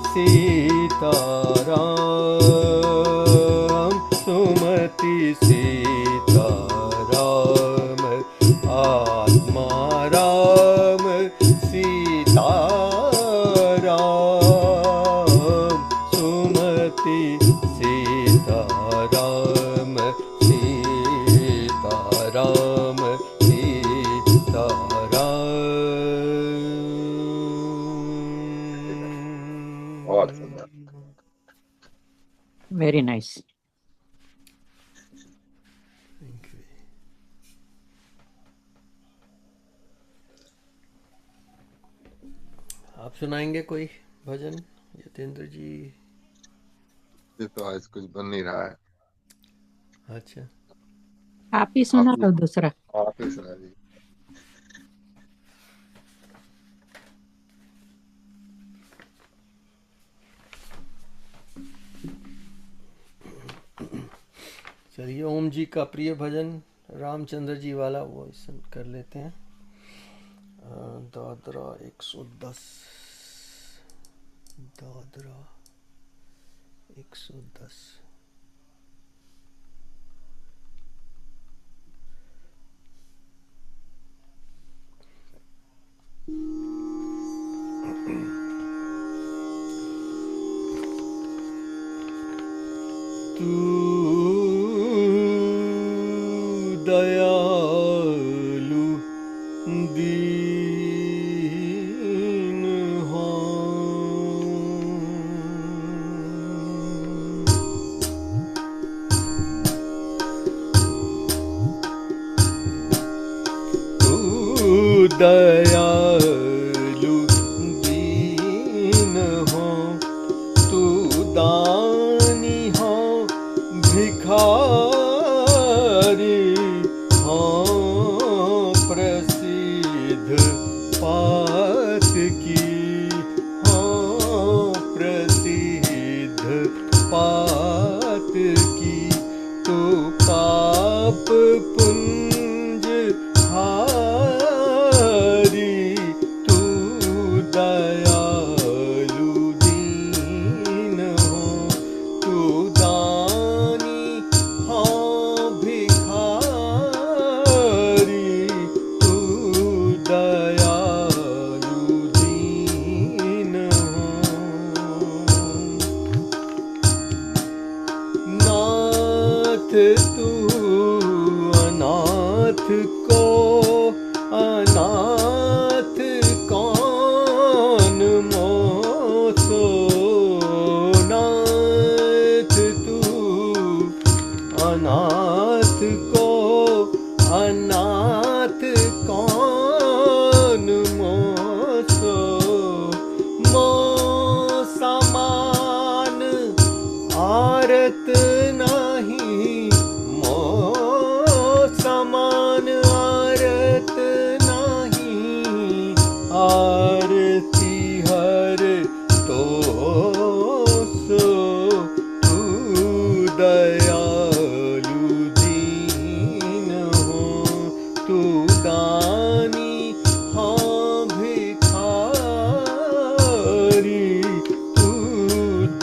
सीताराम सुमति सीताराम आत्मा राम सीताराम सुमति सीताराम सीताराम बहुत सुंदर। Very nice. आप सुनाएंगे कोई भजन यतेंद्र जी? ये तो आज कुछ बन नहीं रहा है। अच्छा, आप ही सुना लो दूसरा। आप ही सुना जी। चलिए ओम जी का प्रिय भजन रामचंद्र जी वाला वो कर लेते हैं। दादरा 110 दादरा 110 तू दयालु दीन हो तू दयालु दीन हो तू दानी हो भिखारी हो प्रसिद्ध पात की तू अनाथ को अनाथ कौन मोसो नाथ तू अनाथ को अनाथ कौन मोसो मो समान आरत नहीं मो समान आरत नहीं आरती हर तो सो तू दयालु दीन हो तू दानी हाँ भिखारी तू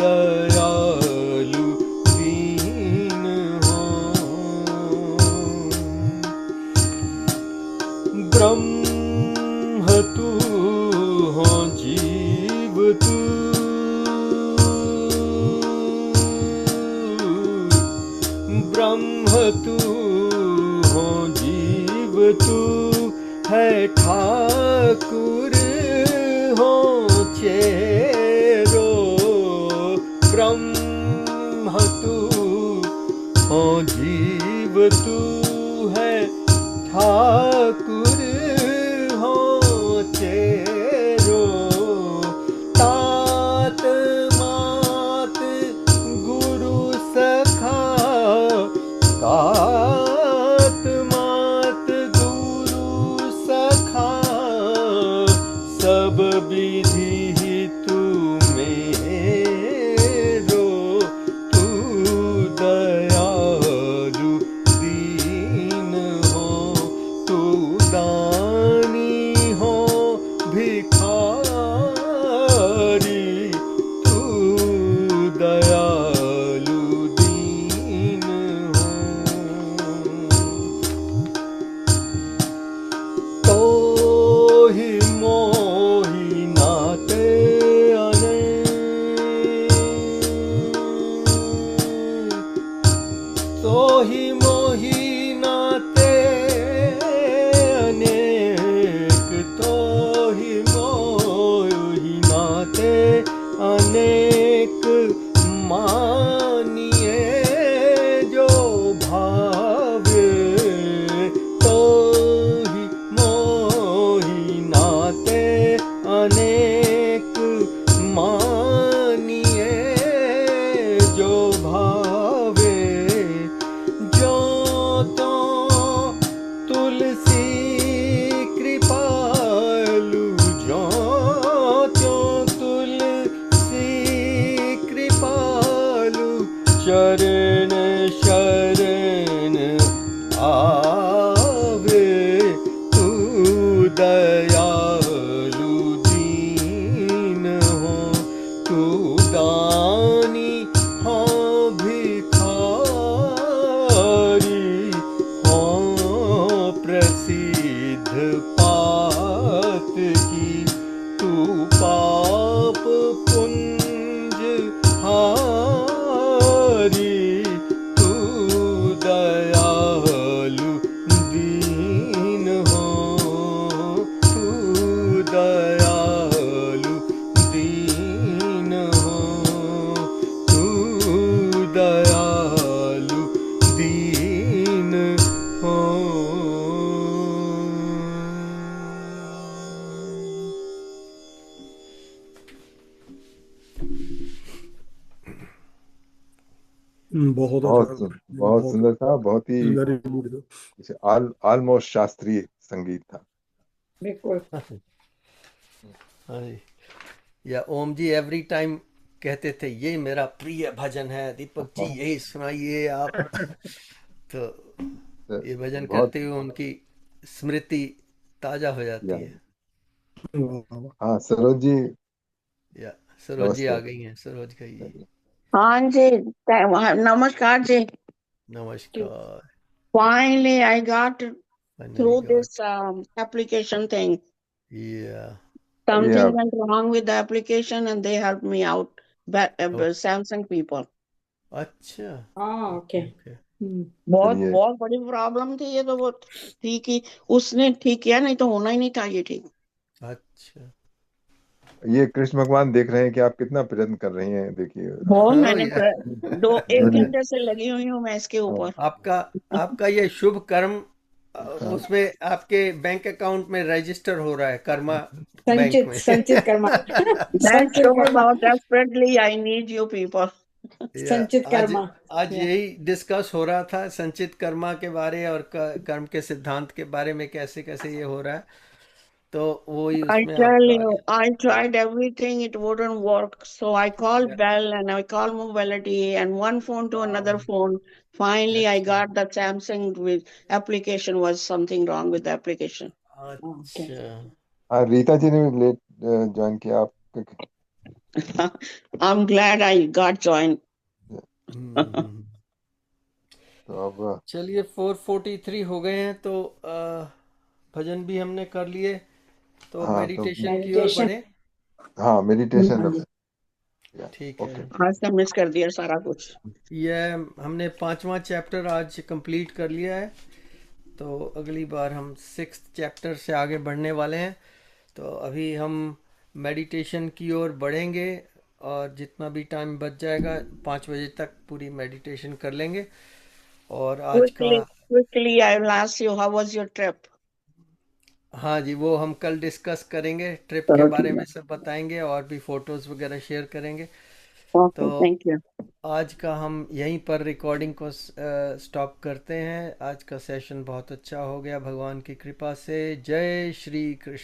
दयालु दीन हो ब्रह्म तू हो जीव तू ब्रह्म तू हो जीव तू है ठाकुर हो चेरो ब्रह्म तू हो जीव तू है ठाकुर हो चेरो तात मात गुरु सखा तात मात गुरु सखा सब विधि तू मेरो तू दयालु दीन हो तू दानी हो भिखारी तू दयालु दीन हो तो ही मोही नाते तो ही मोही नाते अनेक तो ही मोही नाते अनेक मानिए जो भावे तो ही मोही नाते अनेक मानिए जो भावे जो तो तुलसी कृपालु जो तो तुलसी कृपालु चरण शरण आवे तू दयालु दीन हो तू दानी हो भिखारी हो प्रसिद्ध पात की तू पाप पुंज हारी तू दयालु दीन हो तू दयालु दीन हो तू दयालु दीन हो बहुत बहुत अच्छा सुंदर, बहुत सुंदर था, बहुत ही वेरी ब्यूटीफुल ऑलमोस्ट शास्त्रीय संगीत था। बिल्कुल हाँ जी या ओम जी एवरी टाइम कहते थे ये मेरा प्रिय भजन है दीपक जी यही सुनाइए आप तो ये भजन बहुत करते हुए उनकी स्मृति ताजा हो जाती या, है हाँ सरोज जी या सरोज जी आ नमस्ते। गई हैं सरोज गई हाँ जी, नमस्कार जी. नमस्कार Finally, I got Finally through got this application thing. yeah Something Yeah. went wrong with the application and they helped me out. But Oh. Samsung people. अच्छा, हाँ ओके ओके। बहुत चलिए बहुत बड़ी प्रॉब्लम थी ये, तो वो ठीक ही उसने ठीक किया, नहीं तो होना ही नहीं था ये ठीक। अच्छा, ये कृष्ण भगवान देख रहे हैं कि आप कितना प्रयत्न कर रही हैं, देखिए। बहुत हाँ मैंने भैया, एक जुड़िए। घंटे से लगी हुई हूँ मैं इसके हाँ ऊपर। आपका आपका ये शुभ कर्म हाँ उसमें आपके बैंक अकाउंट में रजिस्टर हो रहा है, कर्मा बैंक संचित में। संचित कर्मा That's संचित sure Karma about desperately I need you people. या संचित आज कर्मा आज या यही डिस्कस हो रहा था संचित कर्मा के बारे और कर्म के सिद्धांत के बारे में, कैसे कैसे ये हो रहा है, तो वही I उसमें tell आपका आ you, गया। I tried everything, it wouldn't work. So I called Bell and I called Mobility and one phone to another phone. Finally, I अच्छा, got the Samsung with application was something wrong with the application. Okay अच्छा, रीता जी ने late join किया आप। I'm glad I got joined. हम्म। तो अब चलिए 443 हो गए हैं, तो भजन भी हमने कर लिए, तो हाँ तो मेडिटेशन की ओर मेडिटेशन बढ़े। हाँ मेडिटेशन। हाँ जी ठीक है, ओके। आज का मिस कर दिया सारा कुछ। यह हमने 5वां चैप्टर आज कंप्लीट कर लिया है, तो अगली बार हम 6th चैप्टर से आगे बढ़ने वाले हैं। तो अभी हम मेडिटेशन की ओर बढ़ेंगे, और जितना भी टाइम बच जाएगा 5 बजे तक पूरी मेडिटेशन कर लेंगे। और आज का, Quickly, I will ask you, how was your trip? हाँ जी, वो हम कल डिस्कस करेंगे, ट्रिप के चलो बारे ठीक में है। सब बताएंगे और भी फोटोज़ वगैरह शेयर करेंगे। ओके, तो थैंक यू। आज का हम यहीं पर रिकॉर्डिंग को स्टॉप करते हैं। आज का सेशन बहुत अच्छा हो गया भगवान की कृपा से। जय श्री कृष्ण।